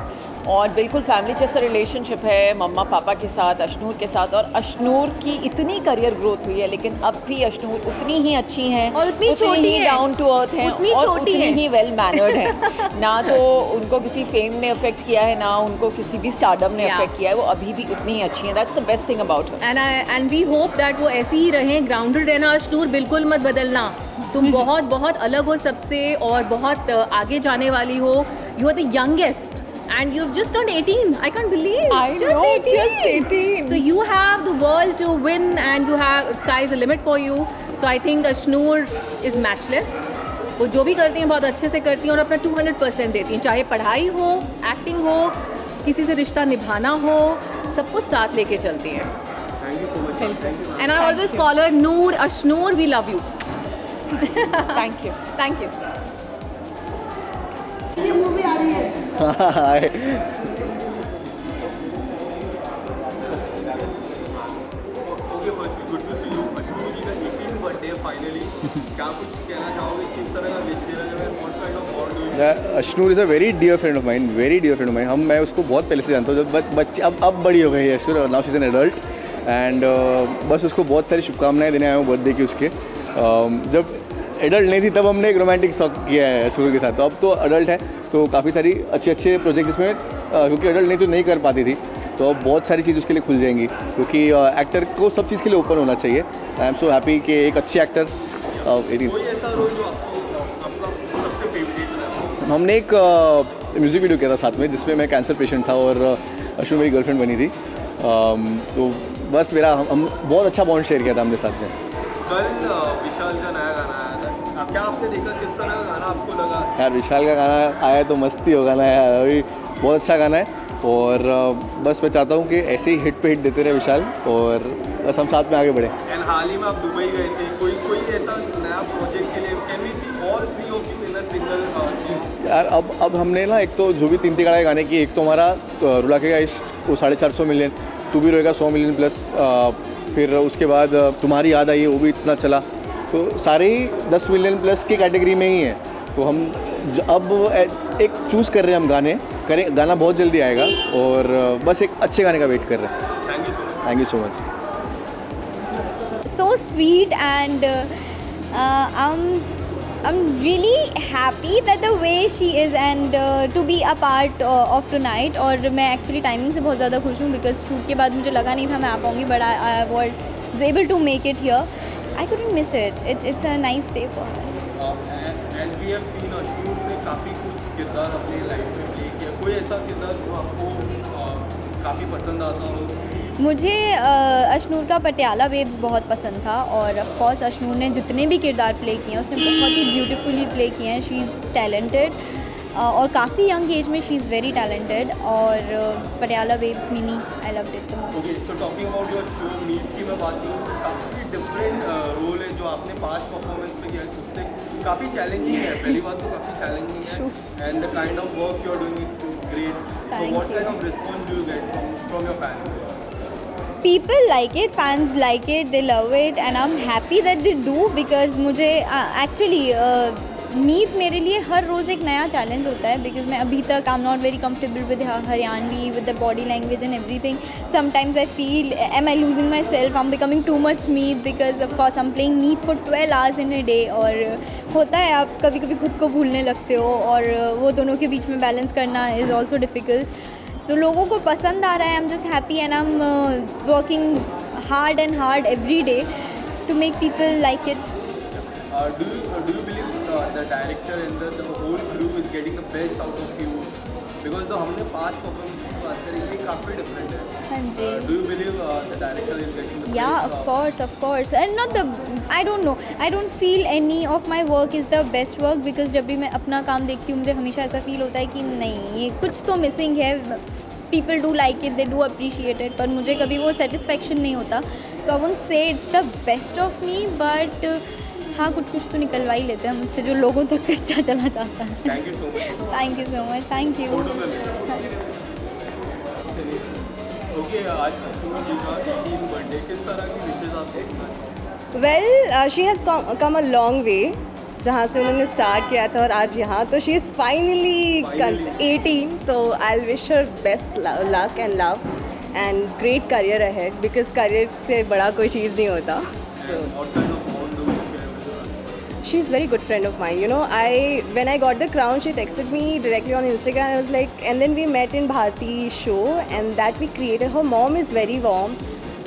और बिल्कुल फैमिली जैसा रिलेशनशिप है मम्मा पापा के साथ, अश्नूर के साथ. और अश्नूर की इतनी करियर ग्रोथ हुई है, लेकिन अब भी अश्नूर उतनी ही अच्छी हैं और उतनी छोटी ही डाउन टू अर्थ हैं और उतनी ही वेल मैनर्ड हैं. ना तो उनको किसी फेम ने अफेक्ट किया है, ना उनको किसी भी स्टारडम ने अफेक्ट किया है. वो अभी भी उतनी ही अच्छी हैं. That's the best thing about her. And we hope that वो ऐसे ही रहें, ग्राउंडेड रहना. अश्नूर बिल्कुल मत बदलना, तुम बहुत बहुत अलग हो सबसे और बहुत आगे जाने वाली हो. You are the youngest and you've just turned 18. I can't believe. I know, just 18. So you have the world to win and you have sky is the limit for you. So I think Ashnoor is matchless. वो जो भी करती हैं बहुत अच्छे से करती हैं और अपना 200% देती हैं, चाहे पढ़ाई हो, एक्टिंग हो, किसी से रिश्ता निभाना हो, सब कुछ साथ लेके चलती हैं. Thank you so much. And I always call her Noor, Ashnoor, we love you. Thank you. Thank you. ये मूवी आ रही है okay firstly good to see you Ashnoor ji का 18th बर्थडे है फाइनली क्या कुछ कहना चाहोगे किस तरह का विश देना चाहोगे what kind of bond do you Ashnoor is a very dear friend of mine, very dear friend of mine. मैं उसको बहुत पहले से जानता हूँ, जब बच्चे अब बड़ी हो गई है Ashnoor, now she is an adult and बस उसको बहुत सारी शुभकामनाएं देने आया हूँ बर्थडे की उसके। जब एडल्ट नहीं थी तब हमने एक रोमांटिक सॉन्ग किया है अश्नूर के साथ, तो अब तो अडल्ट है तो काफ़ी सारी अच्छे प्रोजेक्ट जिसमें क्योंकि अडल्ट नहीं तो नहीं कर पाती थी, तो अब बहुत सारी चीज़ उसके लिए खुल जाएंगी क्योंकि एक्टर को सब चीज़ के लिए ओपन होना चाहिए। आई एम सो हैप्पी कि एक अच्छी एक्टर हमने एक म्यूज़िक वीडियो किया था साथ में जिसमें मैं कैंसर पेशेंट था और अश्नूर मेरी गर्लफ्रेंड बनी थी, तो बस मेरा हम बहुत अच्छा बॉन्ड शेयर किया था हमने साथ में। कल विशाल का नया गाना आया था, क्या आपने देखा, किस तरह का गाना आपको लगा? यार विशाल का गाना आया तो मस्ती हो गाना यार, अभी बहुत अच्छा गाना है और बस मैं चाहता हूँ कि ऐसे ही हिट पे हिट देते रहे विशाल और बस हम साथ में आगे बढ़े। एंड हाल ही में आप दुबई गए थे, कोई ऐसा नया प्रोजेक्ट के लिए can we see all three of you in a single scene? यार अब हमने ना एक तो जो भी तीन तिगाड़े गाने की, एक तो हमारा रुला के गाइस वो 450 मिलियन, तू भी रोएगा 100 मिलियन प्लस, फिर उसके बाद तुम्हारी याद आई वो भी इतना चला, तो सारे ही 10 मिलियन प्लस की कैटेगरी में ही है। तो हम अब एक चूज़ कर रहे हैं, हम गाना बहुत जल्दी आएगा और बस एक अच्छे गाने का वेट कर रहे हैं। Thank you so much. So sweet and I'm really happy that the way she is and to be a part of tonight। और मैं actually timing से बहुत ज़्यादा खुश हूँ because shoot के बाद मुझे लगा नहीं था मैं आ पाऊँगी, but I was able to make it here। I couldn't miss it। It's a nice day for her। As we have seen Ashnoor ने काफ़ी कुछ किरदार अपने लाइफ में प्ले किया, कोई ऐसा किरदार जो आपको काफ़ी पसंद आता हो? मुझे अश्नूर का पटियाला वेब्स बहुत पसंद था और ऑफ कोर्स अश्नूर ने जितने भी किरदार प्ले किए हैं उसने बहुत ही ब्यूटीफुली प्ले किए हैं। शी इज़ टैलेंटेड और काफ़ी यंग एज में शी इज़ वेरी टैलेंटेड और Patiala babes mini I loved it the most. Okay, so talking about your show meet की मैं बात करूँ तो काफ़ी डिफरेंट रोल है जो आपने पास्ट परफॉर्मेंस में किया, उससे काफ़ी चैलेंजिंग है। पहली बात तो काफ़ी चैलेंजिंग है and the kind of work you are doing it's great. So what kind of response do you get from your fans? People like it, fans like it, they love it and I'm happy that they do because मुझे actually मीत मेरे लिए हर रोज़ एक नया challenge होता है because मैं अभी तक I'm not very comfortable with Haryanvi, with the body language and everything। Sometimes I feel am I losing myself, I'm becoming too much Meet because of course I'm playing Meet for 12 hours in a day और होता है आप कभी कभी खुद को भूलने लगते हो और वो दोनों के बीच में बैलेंस करना is also difficult। So लोगों को पसंद आ रहा है, I'm just happy and I'm working hard and hard every day to make people like it। Do you believe the director and the whole crew is getting the best out of you? Because the हमने past performance की बात करी ये काफ़ी different है। हाँ जी। Do you believe the director is getting the Yeah, best? of course and not the I don't know, I don't feel any of my work is the best work because जब भी मैं अपना काम देखती हूँ मुझे हमेशा ऐसा फील होता है कि नहीं ये कुछ तो मिसिंग है। People do like it, they do appreciate it, पर मुझे कभी वो satisfaction नहीं होता, तो I won't say it's the best of me, but हाँ कुछ तो निकलवा ही लेते हैं मुझसे जो लोगों तक अच्छा चला जाता है। Thank you so much। Thank you so much, thank you। Okay, आज अश्नूर जी का 18th बर्थडे, किस तरह की विशेष आप देखना? Well she has come a long way जहाँ से उन्होंने स्टार्ट किया था और आज यहाँ, तो शी इज़ फाइनली 18, तो I wish her best luck and love and great career ahead because career से बड़ा कोई चीज़ नहीं होता। She is very good friend of mine. You know, when I got the crown, she texted me directly on Instagram. I was like, and then we met in Bharti's show, and that we created. Her mom is very warm,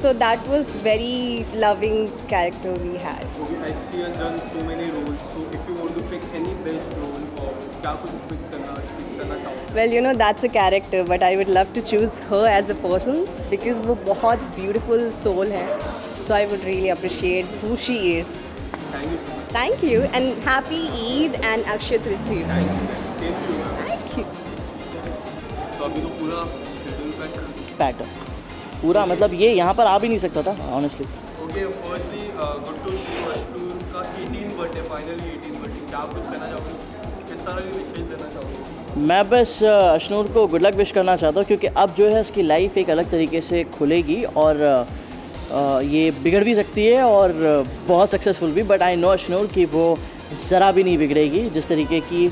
so that was very loving character we had. Okay, she has done so many roles. So if you want to pick any best role, क्या कुछ pick करना चाहोगे? Well, you know, that's a character, but I would love to choose her as a person because वो बहुत beautiful soul है. So I would really appreciate who she is. Thank you. Thank you and happy Eid and Akshaya Tritiya. Thank you. Thank you. तो अभी तो पूरा schedule pack pack पूरा मतलब ये यहाँ पर आ भी नहीं सकता था honestly. Okay, firstly good to see Ashnoor का 18 बर्थडे, फाइनली 18 बर्थडे, क्या आप कुछ कहना चाहोगे, किस तरह की विशेष देना चाहोगे? मैं बस अश्नूर को गुड लक विश करना चाहता हूँ, क्योंकि अब जो है उसकी लाइफ एक अलग तरीके से खुलेगी और ये बिगड़ भी सकती है और बहुत सक्सेसफुल भी, बट आई नो अश्नूर कि वो ज़रा भी नहीं बिगड़ेगी। जिस तरीके की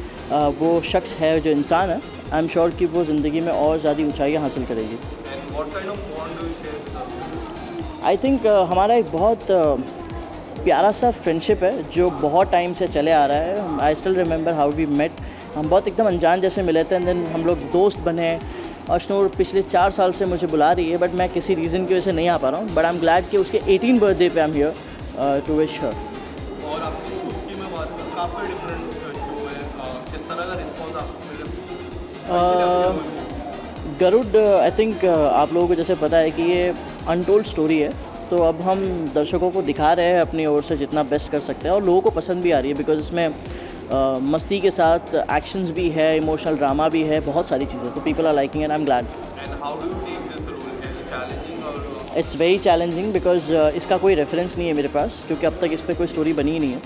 वो शख्स है, जो इंसान है, आई एम श्योर कि वो ज़िंदगी में और ज़्यादा ऊंचाइयाँ हासिल करेगी। आई थिंक हमारा एक बहुत प्यारा सा फ्रेंडशिप है जो बहुत टाइम से चले आ रहा है। I still remember how we met. हम बहुत एकदम अनजान जैसे मिले थे एंड देन हम लोग दोस्त बने। अश्नूर पिछले 4 साल से मुझे बुला रही है, बट मैं किसी रीज़न की वजह से नहीं आ पा रहा हूँ, बट आई एम ग्लैड कि उसके 18 बर्थडे पे I am here to wish her. और आपकी शो की मैं बात करूँ, काफ़ी डिफरेंट शो है, किस तरह का रिस्पॉन्स आपको मिला? गरुड़, आई थिंक आप लोगों को जैसे पता है कि ये अनटोल्ड स्टोरी है, तो अब हम दर्शकों को दिखा रहे हैं अपनी ओर से जितना बेस्ट कर सकते हैं, और लोगों को पसंद भी आ रही है बिकॉज इसमें मस्ती के साथ एक्शंस भी है, इमोशनल ड्रामा भी है, बहुत सारी चीज़ें, तो people are liking and I am glad. It's very challenging because इसका कोई रेफरेंस नहीं है मेरे पास, क्योंकि अब तक इस पर कोई स्टोरी बनी ही नहीं है।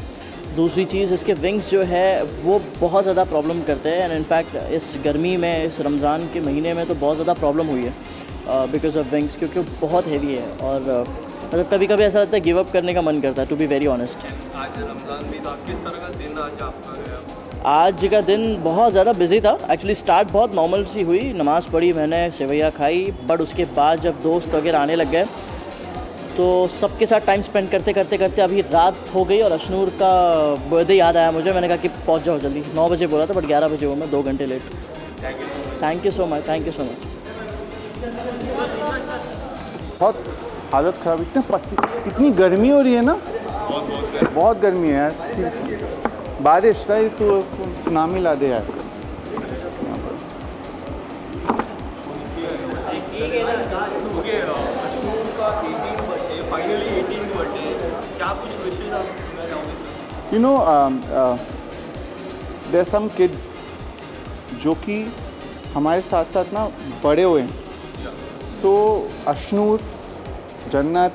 दूसरी चीज़, इसके विंग्स जो है वो बहुत ज़्यादा प्रॉब्लम करते हैं, एंड इनफैक्ट इस गर्मी में, इस रमज़ान के महीने में तो बहुत ज़्यादा प्रॉब्लम हुई है बिकॉज ऑफ विंग्स, क्योंकि वो बहुत हैवी है और मतलब कभी कभी ऐसा लगता है गिव अप करने का मन करता है, टू बी वेरी ऑनेस्ट। आज रमज़ान भी था, किस तरह का दिन आज आपका गया? आज का दिन बहुत ज़्यादा बिजी था। एक्चुअली स्टार्ट बहुत नॉर्मल सी हुई, नमाज़ पढ़ी मैंने, सेवैया खाई, बट उसके बाद जब दोस्त वगैरह आने लग गए तो सबके साथ टाइम स्पेंड करते करते करते अभी रात हो गई और अश्नूर का बर्थडे याद आया मुझे। मैंने कहा कि पहुंच जाओ जल्दी, 9 बजे बोला था बट 11 बजे हुआ मैं, 2 घंटे late. Thank you so much, thank you so much. बहुत हालत ख़राब, इतनी गर्मी हो रही है ना, बहुत गर्मी है यार, सीरियसली। बारिश रही तो सुनामी ला दे यार। You know, there are some kids जो कि हमारे साथ साथ ना बड़े हुए हैं। So अश्नूर, जन्नत,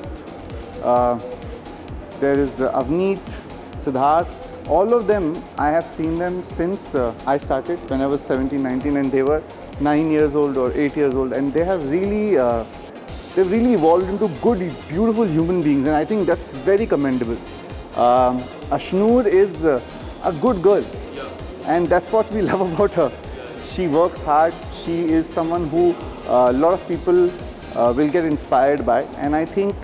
there is Avneet, Siddharth, all of them, I have seen them since I started when I was 17, 19, and they were 9 years old or 8 years old, and they have really, they've really evolved into good, beautiful human beings, and I think that's very commendable. Ashnoor is a good girl, and that's what we love about her. She works hard. She is someone who a lot of people will get inspired by, and I think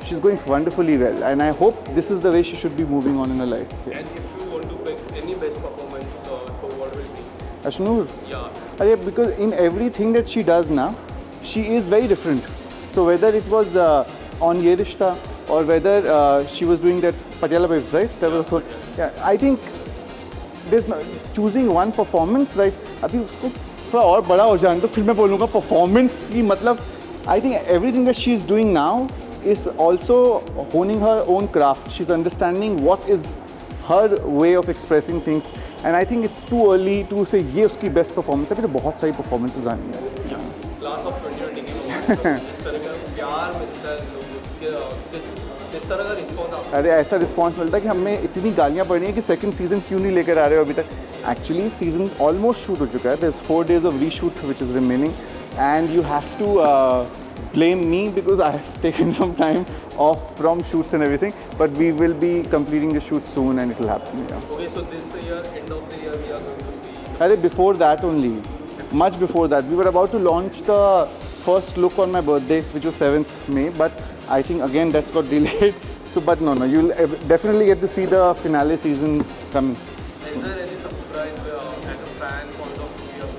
she's going wonderfully well, and I hope this is the way she should be moving on in her life. Yeah. And if you want to pick any best performance, so what will be? Ashnoor? Yeah. Because in everything that she does now, she is very different. So whether it was on Ye Rishta or whether she was doing that Patiala Babes, right? That was what, yeah, I think there's no, choosing one performance, right? अभी उसको थोड़ा और बड़ा हो जाए तो फिर मैं बोलूँगा performance की मतलब I think everything that she is doing now is also honing her own craft. She's understanding what is her way of expressing things, and I think it's too early to say ये उसकी best performance है। अभी तो बहुत सारी performances आनी है। Class of 2020 जिस तरह का प्यार मिलता है लोगों के, किस तरह का रिस्पॉन्स आपको? अरे ऐसा रिस्पॉन्स मिलता है कि हमें इतनी गालियाँ पड़ी हैं कि सेकंड सीज़न क्यों नहीं लेकर आ रहे हो अभी तक। एक्चुअली सीज़न ऑलमोस्ट शूट हो चुका है। There's 4 days of reshoot which is remaining, and you have to blame me because I have taken some time off from shoots and everything. But we will be completing the shoot soon, and it will happen. Yeah. Okay, so this year, end of the year, we are going to see. अरे before that only, much before that, we were about to launch the first look on my birthday, which was 7th May, but I think again that's got delayed. So, but no, you'll definitely get to see the finale season coming. Is there any surprise as a fan point of view of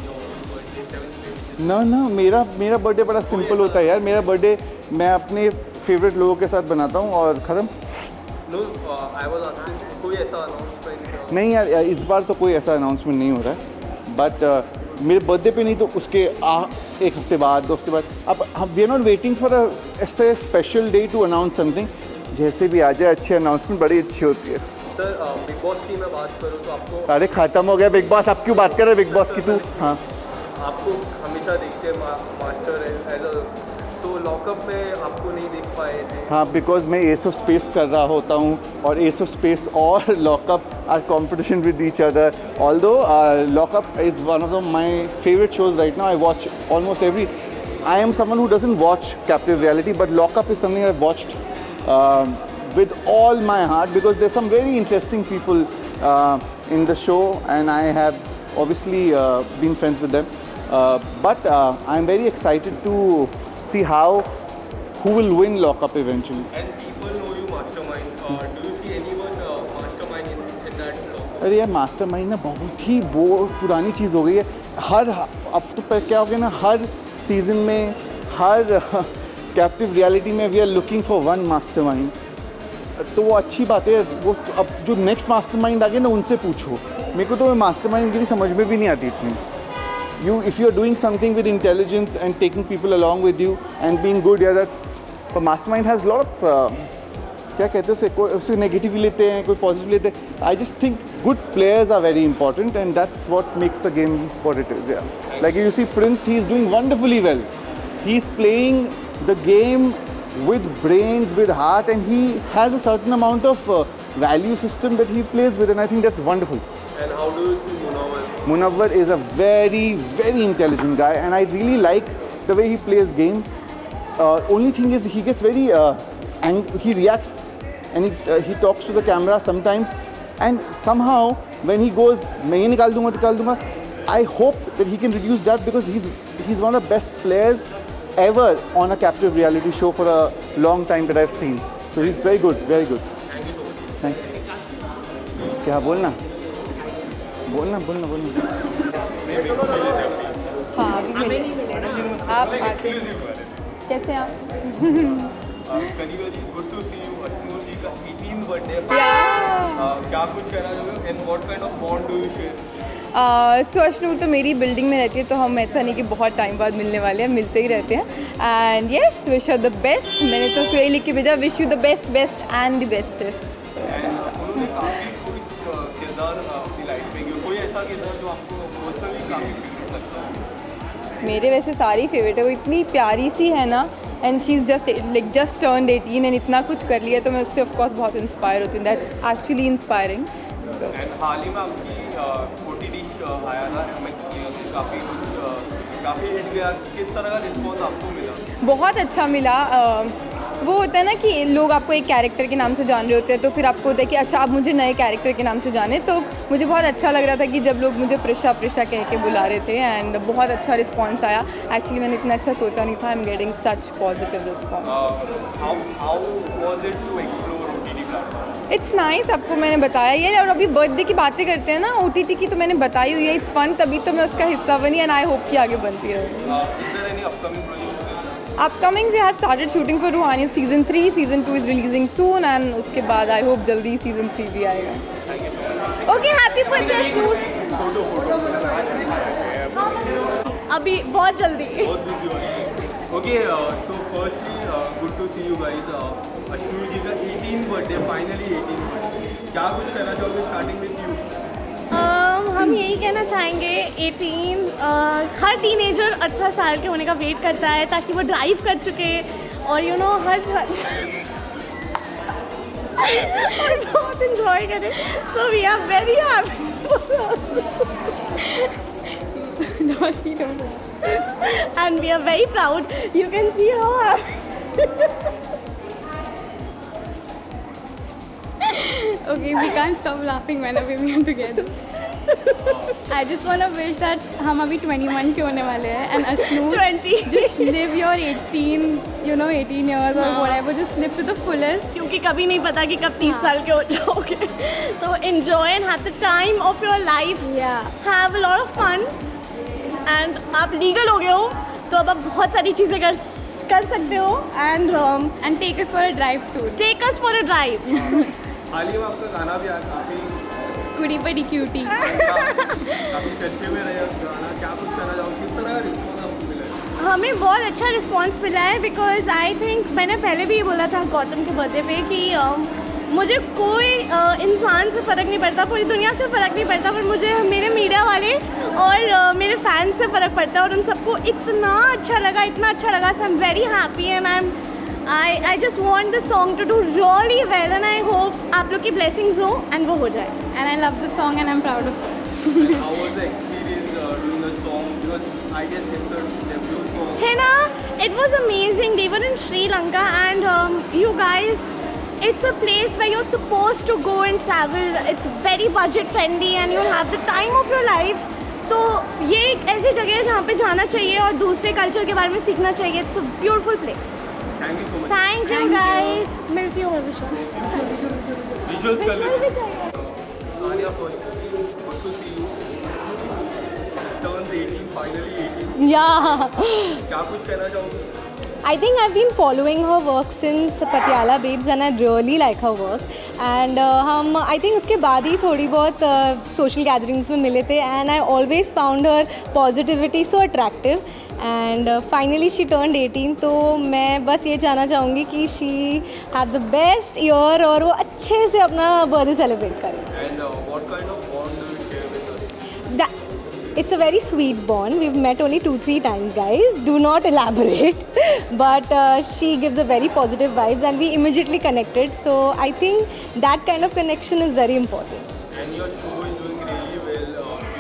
your birthday 7th May? ना मेरा birthday बड़ा simple होता है यार। मेरा birthday मैं अपने favourite लोगों के साथ बनाता हूँ और ख़त्म। No, I was asking, कोई ऐसा अनाउंसमेंट? नहीं यार, इस बार तो कोई ऐसा अनाउंसमेंट नहीं हो रहा है, बट मेरे बर्थडे पे नहीं तो उसके 1 हफ्ते बाद, 2 हफ्ते बाद। अब we are not waiting for ऐसे special day to announce something. जैसे भी आ जाए अच्छी अनाउंसमेंट बड़ी अच्छी होती है। सर बिग बॉस की मैं बात करूँ तो आपको, अरे ख़त्म हो गया बिग बॉस, आप क्यों बात कर रहे हैं बिग बॉस की? तू हाँ आपको हमेशा देखते हैं मास्टर एज अ, तो लॉकअप में आपको नहीं देख पाए थे। हाँ, बिकॉज मैं एस ऑफ स्पेस कर रहा होता हूँ और एस ऑफ स्पेस और lockup are competition with each other. Although lockup is one of my favourite shows right now. I watch almost every. I am someone who doesn't watch captive reality, but Lockup is something I've watched with all my heart because there's some very interesting people in the show, and I have obviously been friends with them. But I'm very excited to see who will win Lockup eventually. As people know you mastermind, do you see anyone mastermind in that Lockup? अरे यार, mastermind ना बहुत ही पुरानी चीज़ हो गई है. अब तो क्या हो गया ना, हर सीज़न में, हर कैप्टिव रियलिटी में we are looking for one mastermind. तो वो अच्छी बात है. वो अब जो नेक्स्ट मास्टरमाइंड आ गए ना, उनसे पूछो. मेरे को तो मास्टरमाइंड की समझ में भी नहीं आती इतनी. If you are doing something with intelligence and taking people along with you and being good, yeah, that's. But mastermind has a lot of क्या कहते हैं उसे, उससे नेगेटिव भी लेते हैं, कोई पॉजिटिव लेते हैं. I just think good players are very important and that's what makes the game what it is. Like you see Prince, he is doing wonderfully well. He is playing the game with brains, with heart, and he has a certain amount of value system that he plays with, and I think that's wonderful. And how do you see Munawwar? Munawwar is a very, very intelligent guy, and I really like the way he plays game. Only thing is he gets very he reacts and he talks to the camera sometimes, and somehow when he goes, मैं ये निकाल दूँगा, I hope that he can reduce that because he's one of the best players ever on a captive reality show for a long time that I've seen. So he's very good, very good. Thank you so much. Thank you. क्या बोलना? हाँ, अभी मिलेगा. आप आते कैसे हैं आप? कनिका जी, good to see you. Ashnoor ji का 18th बर्थडे. क्या कुछ कहना चाहोगे? And what kind of bond do you share? सो अश्नूर तो मेरी बिल्डिंग में रहती है, तो हम ऐसा नहीं कि बहुत टाइम बाद मिलने वाले हैं, मिलते ही रहते हैं. And yes, wish you the best. मैंने तो उसको यही लिख के भेजा, wish you the best and the bestest. उन्होंने काफ़ी कोई किरदार अपनी लाइफ में किया, कोई ऐसा किरदार जो आपको पर्सनली काफ़ी फेवरेट लगता है? मेरे वैसे सारी फेवरेट है. वो इतनी प्यारी सी है ना, and she is just turned 18 and इतना कुछ कर लिया, तो मैं उससे ऑफकोर्स बहुत इंस्पायर होती हूँ. That's actually inspiring. एंड हाल ही में आपकी OTT आया था काफ़ी हिट गया. किस तरह का रिस्पॉन्स आपको मिला? बहुत अच्छा मिला. वो होता है ना कि लोग आपको एक कैरेक्टर के नाम से जान रहे होते हैं, तो फिर आपको होता है कि अच्छा आप मुझे नए कैरेक्टर के नाम से जाने. तो मुझे बहुत अच्छा लग रहा था कि जब लोग मुझे प्रिशा कह के बुला रहे थे, एंड बहुत अच्छा रिस्पांस आया. एक्चुअली मैंने इतना अच्छा सोचा नहीं था. I am getting such positive response. How was it to explore OTT platform? It's nice. आपको मैंने बताया ये, और अभी बर्थडे की बातें करते हैं ना, OTT की तो मैंने बताई हुई है. इट्स फन, तभी तो मैं उसका हिस्सा बनी, एंड आई होप कि आगे बनती रहे. Upcoming we have started shooting for Ruhaniyat season 3. Season 2 is releasing soon, and उसके बाद आई होप जल्दी सीजन 3 भी आएगा. Okay, happy birthday Ashnoor. अभी बहुत जल्दी. Okay, so firstly good to see you guys. Ashnoor ji का 18th birthday, finally 18th birthday. क्या कुछ कहना चाहोगे स्टार्टिंग विद यू? हम यही कहना चाहेंगे 18 हर टीनेजर 18 साल के होने का वेट करता है ताकि वो ड्राइव कर चुके और यू नो हर बहुत इन्जॉय करें. So we are very happy and we are very proud. You can see how Okay, we can't stop laughing whenever we are together. I just want to wish that हम अभी 21 के होने वाले हैं, and Ashnur 20. just live your 18 years or whatever, just live to the fullest. क्योंकि कभी नहीं पता कि कब 30 साल के हो जाओगे. तो enjoy and have the time of your life. Yeah. Have a lot of fun. And आप लीगल हो गए हो, तो अब आप बहुत सारी चीज़ें कर सकते हो. And take us for a drive soon. Take us for a drive. हाल ही में आपका गाना भी आया, काफ़ी कुड़ी पड़ी क्यूटी. काफ़ी फेस्टिव में रहा गाना. क्या कुछ कहना चाहोगे, किस तरह का रिस्पॉन्स आपको मिला है? हमें बहुत अच्छा रिस्पांस मिला है बिकॉज आई थिंक मैंने पहले भी ये बोला था गौतम के बर्थडे पे कि मुझे कोई इंसान से फ़र्क नहीं पड़ता, पूरी दुनिया से फ़र्क नहीं पड़ता, पर मुझे मेरे मीडिया वाले और मेरे फैंस से फ़र्क पड़ता है और उन सबको इतना अच्छा लगा so I am very happy and I just want this song to do really well and I hope आप लोग की ब्लेसिंग्स हो एंड वो हो जाए and I love this song and I am proud of How was the experience doing the song? Because I guess it's a debut song. है ना, it was amazing. They were in Sri Lanka and you guys, it's a place where you're supposed to go and travel. It's very budget friendly and you'll have the time of your life. तो ये एक ऐसी जगह है जहाँ पे जाना चाहिए और दूसरे कल्चर के बारे में सीखना चाहिए. It's a beautiful place. Thank you so much. Thank you guys. मिलती हूँ विशाल. Visuals कर विशाल भी चाहिए. Anya, first, good to see you. Turns 18, finally 18. Yeah. क्या कुछ कहना चाहोगे? I think I've been following her work since Patiala Babes and I really like her work. And हम I think उसके बाद ही थोड़ी बहुत social gatherings में मिले थे and I always found her positivity so attractive. And finally she turned 18 तो मैं बस ये जानना चाहूँगी कि she have the best year और वो अच्छे से अपना birthday celebrate करे. And what kind of bond do you share with us? It's a very sweet bond. We've met only 2-3 times, guys. Do not elaborate. But she gives a very positive vibes and we immediately connected. So I think that kind of connection is very important. And your show is doing really well.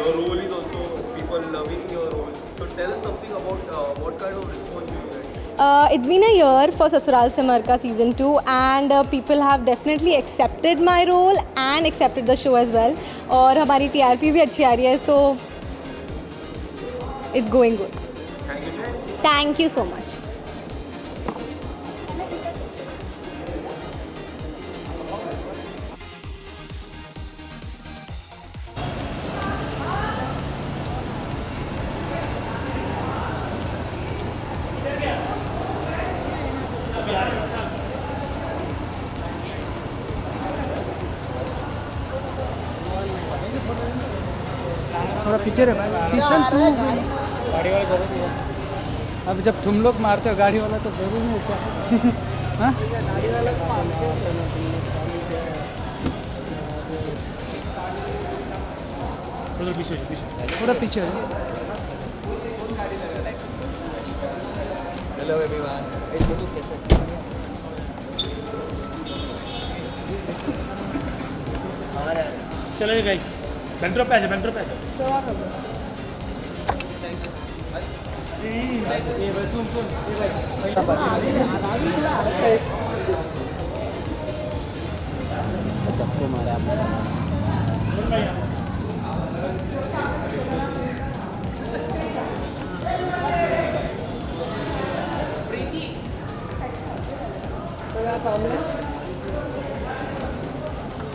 Your role is also people loving your role. So tell us something about what kind of response you get. It's been a year for Sasural Se Marka season 2 and people have definitely accepted my role and accepted the show as well. और हमारी TRP भी अच्छी आ रही है. So it's going good. Thank you so much. थोड़ा पीछे रहे तीसरा तू गाड़ी वाला जरूर है. अब जब तुम लोग मारते हो गाड़ी वाला तो जरूर है क्या? हाँ गाड़ी वाला थोड़ा पीछे हेलो एवरीवन. कैसे? चलो भाई बेंट्रो पे आ जा.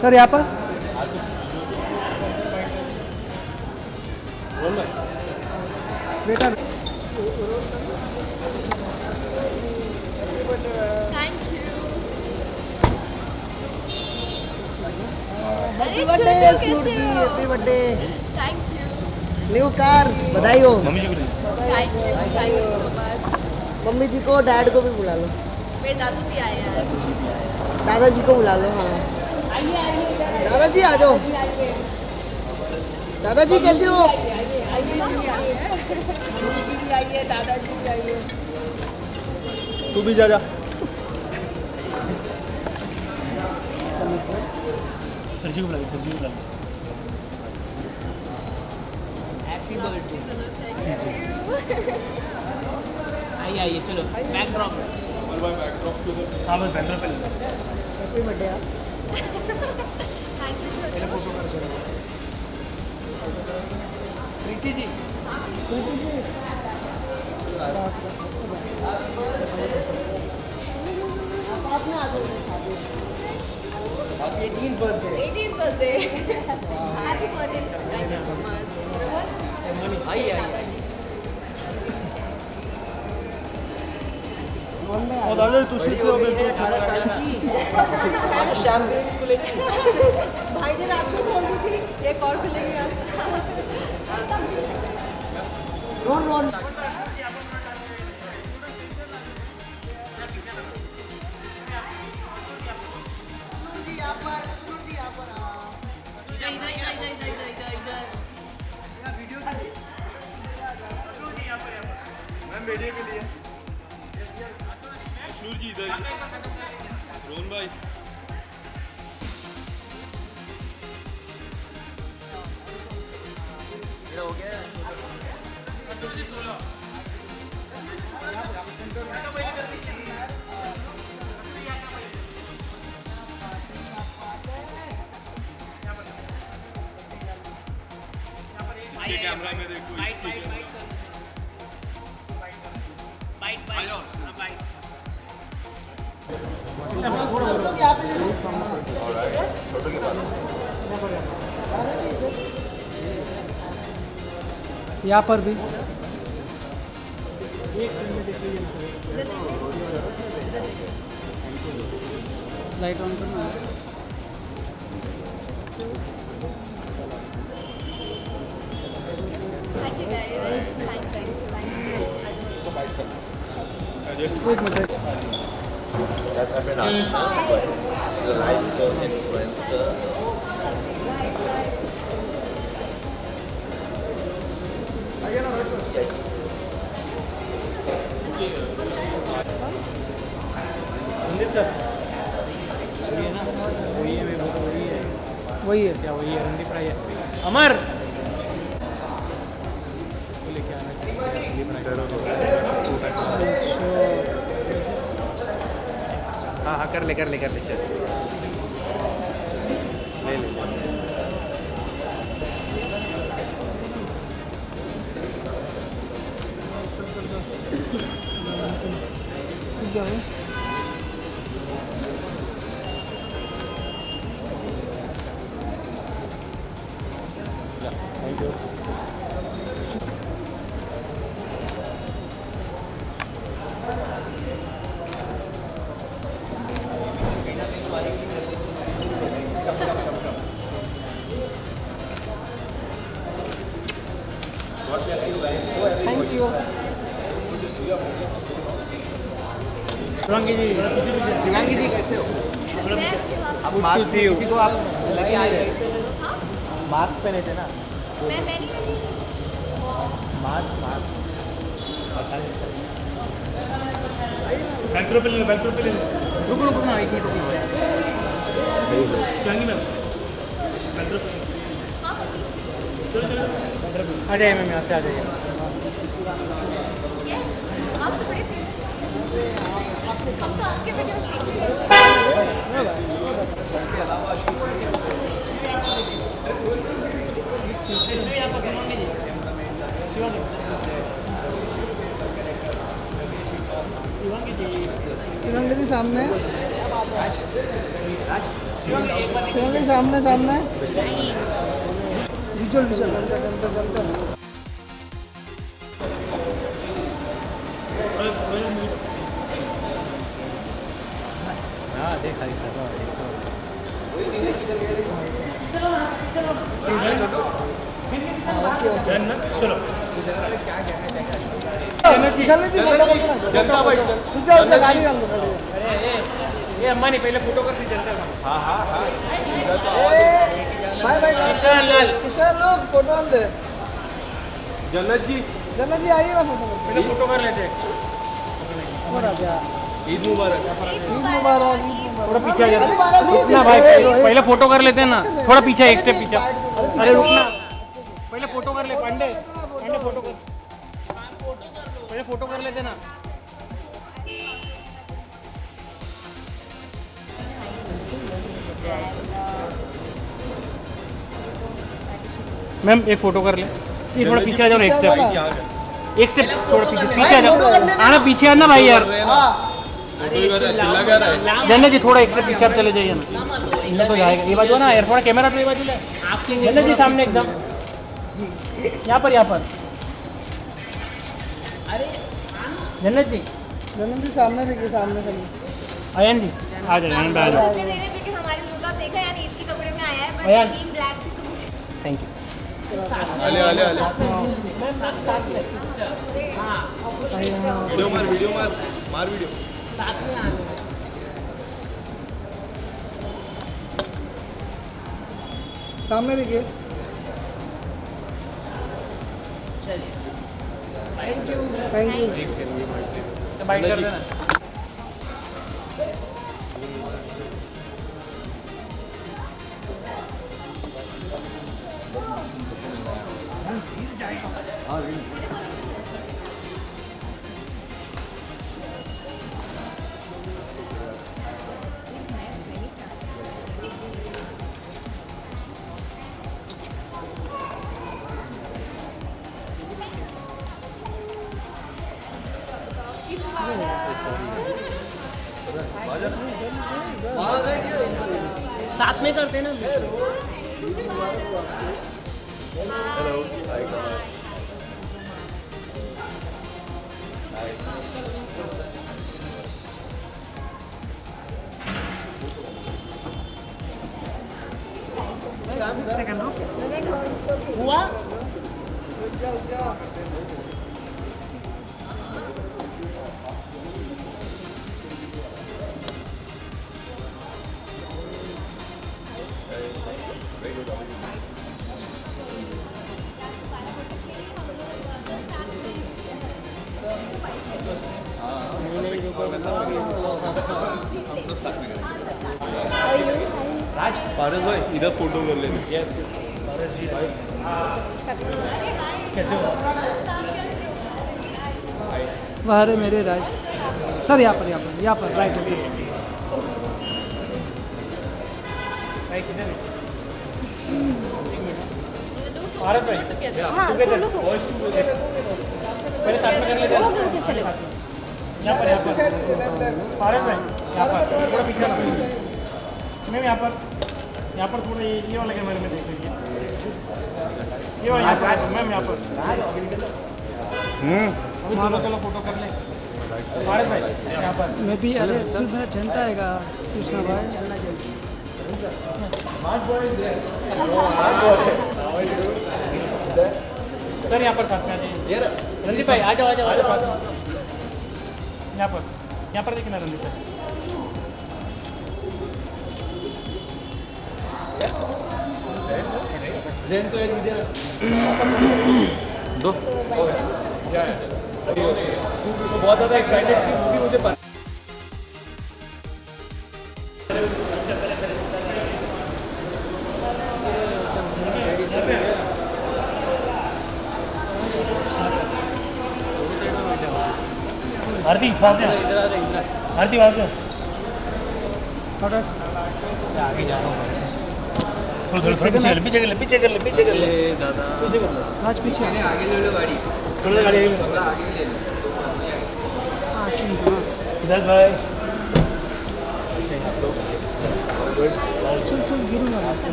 सर यहाँ पर बेटा happy birthday Snooty. Happy birthday. Thank you. New car बधाई हो. Thank you so much. Mummy ji को डैड को भी बुला लो. मेरे दादू भी आए हैं आज. दादाजी को बुला लो. हाँ दादाजी आ जाओ. दादाजी कैसे हो? दादाजी भी आइए. तू भी जा. सर जी को बुला. Happy birthday. आइए चलो बैक ड्रॉप. हाँ बस बेंट्रो पे ले. हैप्पी बर्थडे यार. Thank you Preeti ji. साथ में आ जाओ. 18th birthday. Happy birthday. Thank you so much. आइए. और दादा तू सीखते हो 18 साल की. शैम्पेन्स को लेके भाई ने रात को बोल दी थी एक और खुलेगी आज. रोन इधर मैम मीडिया के लिए अश्नूर जी इधर रोहन भाई हो गया कैमरा में देखो यहाँ पर भी लाइट ऑन करना I've been asked the life coach influencer. वही है क्या? वही है रणदीप राय है। अमर लेके आना हाँ हाँ कर ले चल ले God bless you guys. So happy Thank for you. Good to see you. Shivangi जी कैसे हो? आप मास्क किसी को आप लगे नहीं रहे मास्क पहने थे ना मास्क बैकड्रॉप पे ले रुको ना एक मिनट शिवांगी मैम बैकड्रॉप आ जाइए मैम यहाँ से आ जाइए आप तो बड़े फेमस हैं हम तो आपके वीडियोस देखते शिवांगी जी सामने शिवांगी सामने विजुअल हाँ देखा चलो ये अम्मा नहीं पहले फोटो कर दी जनता का हाँ भाई किसान लोग फोटो दे जन्नत जी आइए ना फोटो पहले फोटो कर लेते ईद मुबारक थोड़ा पीछे आ जाओ रुकना भाई पहले फोटो कर लेते हैं ना थोड़ा पीछे एक स्टेप पीछे अरे रुकना पहले फोटो कर ले पांडे फोटो कर पहले फोटो कर लेते ना मैम एक फोटो कर ले ये थोड़ा पीछे आ जाओ एक स्टेप थोड़ा पीछे आ जाओ आना पीछे आना भाई यार जन्नत जी थोड़ा एक स्टेप पीछे आप चले जाइए ना इनमें तो जाएगा ये बाजू ना एयरपोर्ट कैमरा तो ये बाजू ले जन्नत जी सामने एकदम यहाँ पर जन्नत जी सामने देखिए सामने खड़ी अयन जी आ जाए हमारे लोग आप देखा यार ईद के कपड़े में आया है बट थीम ब्लैक थी तो मुझे थैंक यू वीडियो मार वीडियो साथ में आने सामने देखिए चलिए thank you thank you bite कर देना। साथ में करते हैं ना। हुआ हम सब साथ में करेंगे। राज पारस भाई इधर फोटो कर लेते। यस कैसे हो? बाहर है मेरे राज सर, यहाँ पर राइट है भारत भाई हाँ सोलो पहले साथ में कर लेते हैं। यहाँ पर भारत भाई यहाँ पर थोड़ा पीछे मैम, यहाँ पर थोड़ा ये वाला कैमरे में देख लीजिए। ये वाला यहाँ पर मैम, यहाँ पर अभी सोलो फोटो कर ले। भारत भाई यहाँ पर मैं भी, अरे फिर मेरा जनता आएगा कृष्णा भाई। सर यहाँ पर साथ में आ जाइए। रंजीत भाई आ जाओ। यहाँ पर देखना रंजीत भाई। जैन तो इधर दो बहुत ज़्यादा एक्साइटेड थी मूवी, मुझे पता आरती वहाँ से आरती वहाँ से आगे जा रहा हूँ। थोड़ा पीछे कर ले दादा आज पीछे आगे ले लो गाड़ी, थोड़ा गाड़ी आगे ले लो। सिद्धार्थ भाई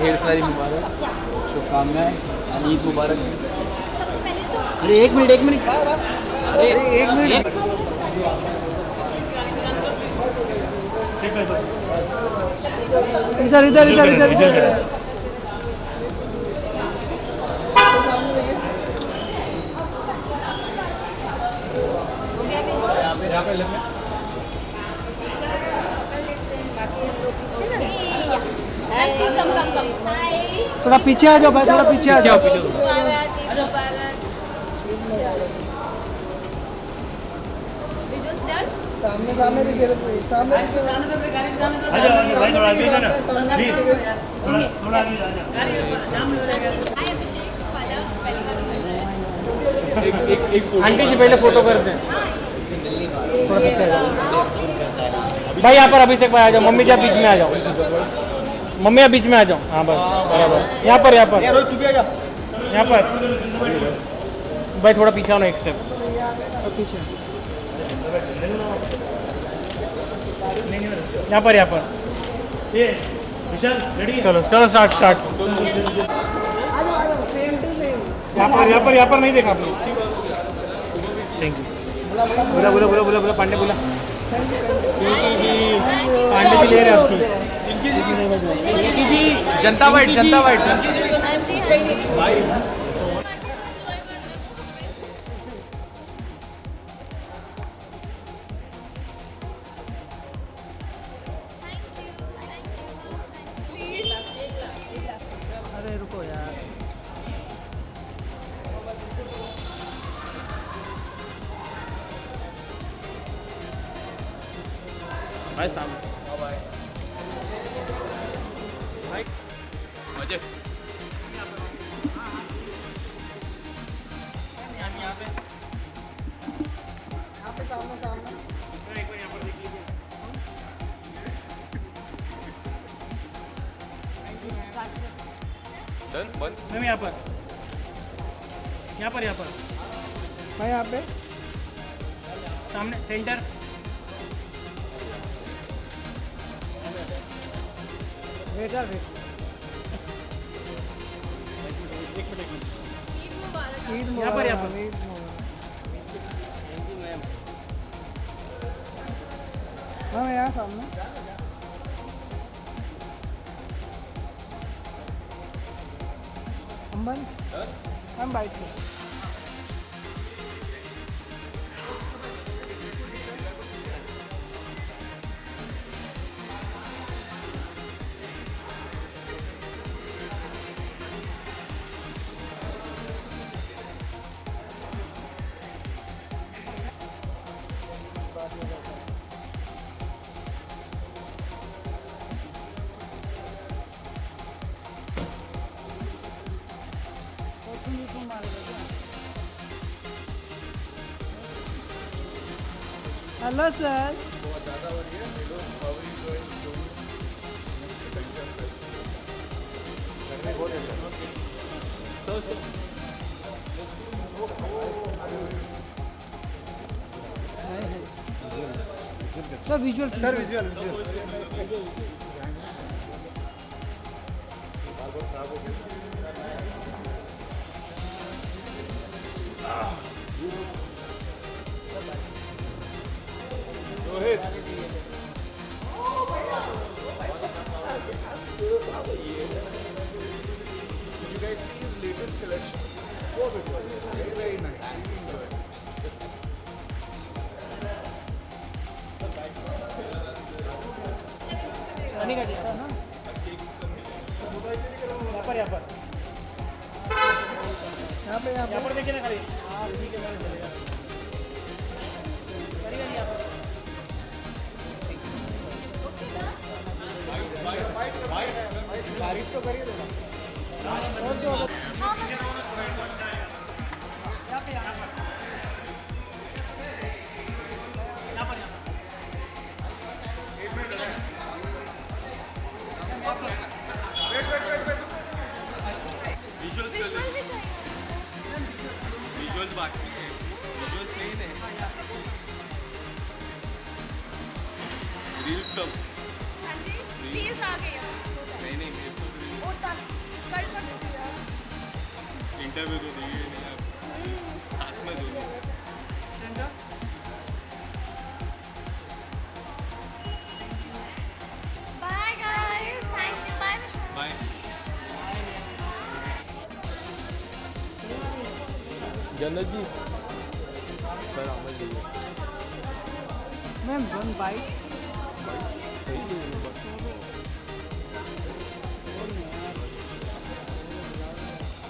ढेर सारी मुबारक शुभकामनाएं, ईद मुबारक। अरे एक मिनट इधर थोड़ा पीछे आ जाओ भाई, थोड़ा पीछे आ जाओ। सामने दिखे सामने आंटी जी पहले फोटो करते हैं। भाई यहाँ पर अभिषेक भाई आ जाओ। मम्मी जी आप बीच में आ जाओ। मम्मी आप बीच में आ जाओ। हाँ बस बराबर। यहाँ पर भाई थोड़ा पीछे आओ ना, एक स्टेप पीछे। यहाँ पर ये विशाल रेडी। चलो स्टार्ट। यहाँ पर नहीं देखा आपने। Thank you. बोला पांडे बोला। पांडे जी ले रहे आपकी। जनता वाइट अरे रुको यार। भाई सामने मजे यहाँ पे सामने सामने एक बार यहाँ पर देख लीजिए डन बंद मैम यहाँ पर मैं यहाँ पे सामने सेंटर वेटर वेट ईद यहाँ पर ईद मुबारक। मैम यहाँ सामने अम्बन मैम बाइट में हेलो सर बहुत ज़्यादा हो रही है hello how are you going to घर में बहुत अच्छा सर विजुअल सर विजुअल बहुत खराब हो गया Rohit Did you guys see his latest collection? Oh, it was very, very nice. Really enjoyed it. पानी का टेस्ट है ना यहाँ पर देखिए ना खाली ठीक है चलेगा करेगा नहीं यहाँ पर बारिश तो करिए थोड़ा और जो विजुअल्स बाकी है विजुअल्स नहीं है रील्स कब प्लीज आ गई नहीं मेरे को इंटरव्यू तो दिए नहीं आप साथ में दो bye guys thank you bye bye Jannat ji sir आमद जी मैम वन बाइट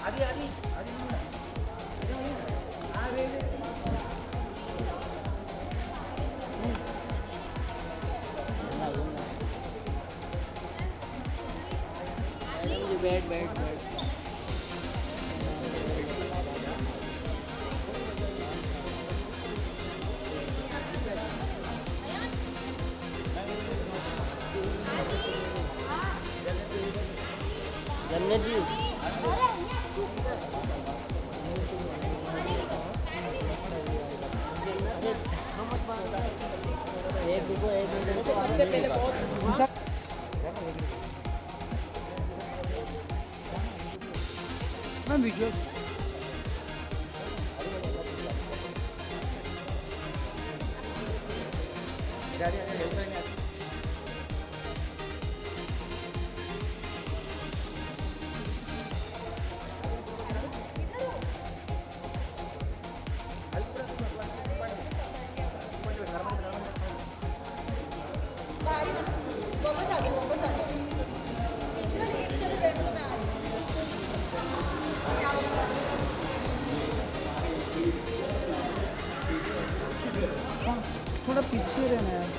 आदि आदि आदि बैठ बैठ बैठ जन्नत जी मैम विजुअल वापस आ गए पीछे वाली गेट चलो बैठ तो मैं आ रही थोड़ा पीछे रहना है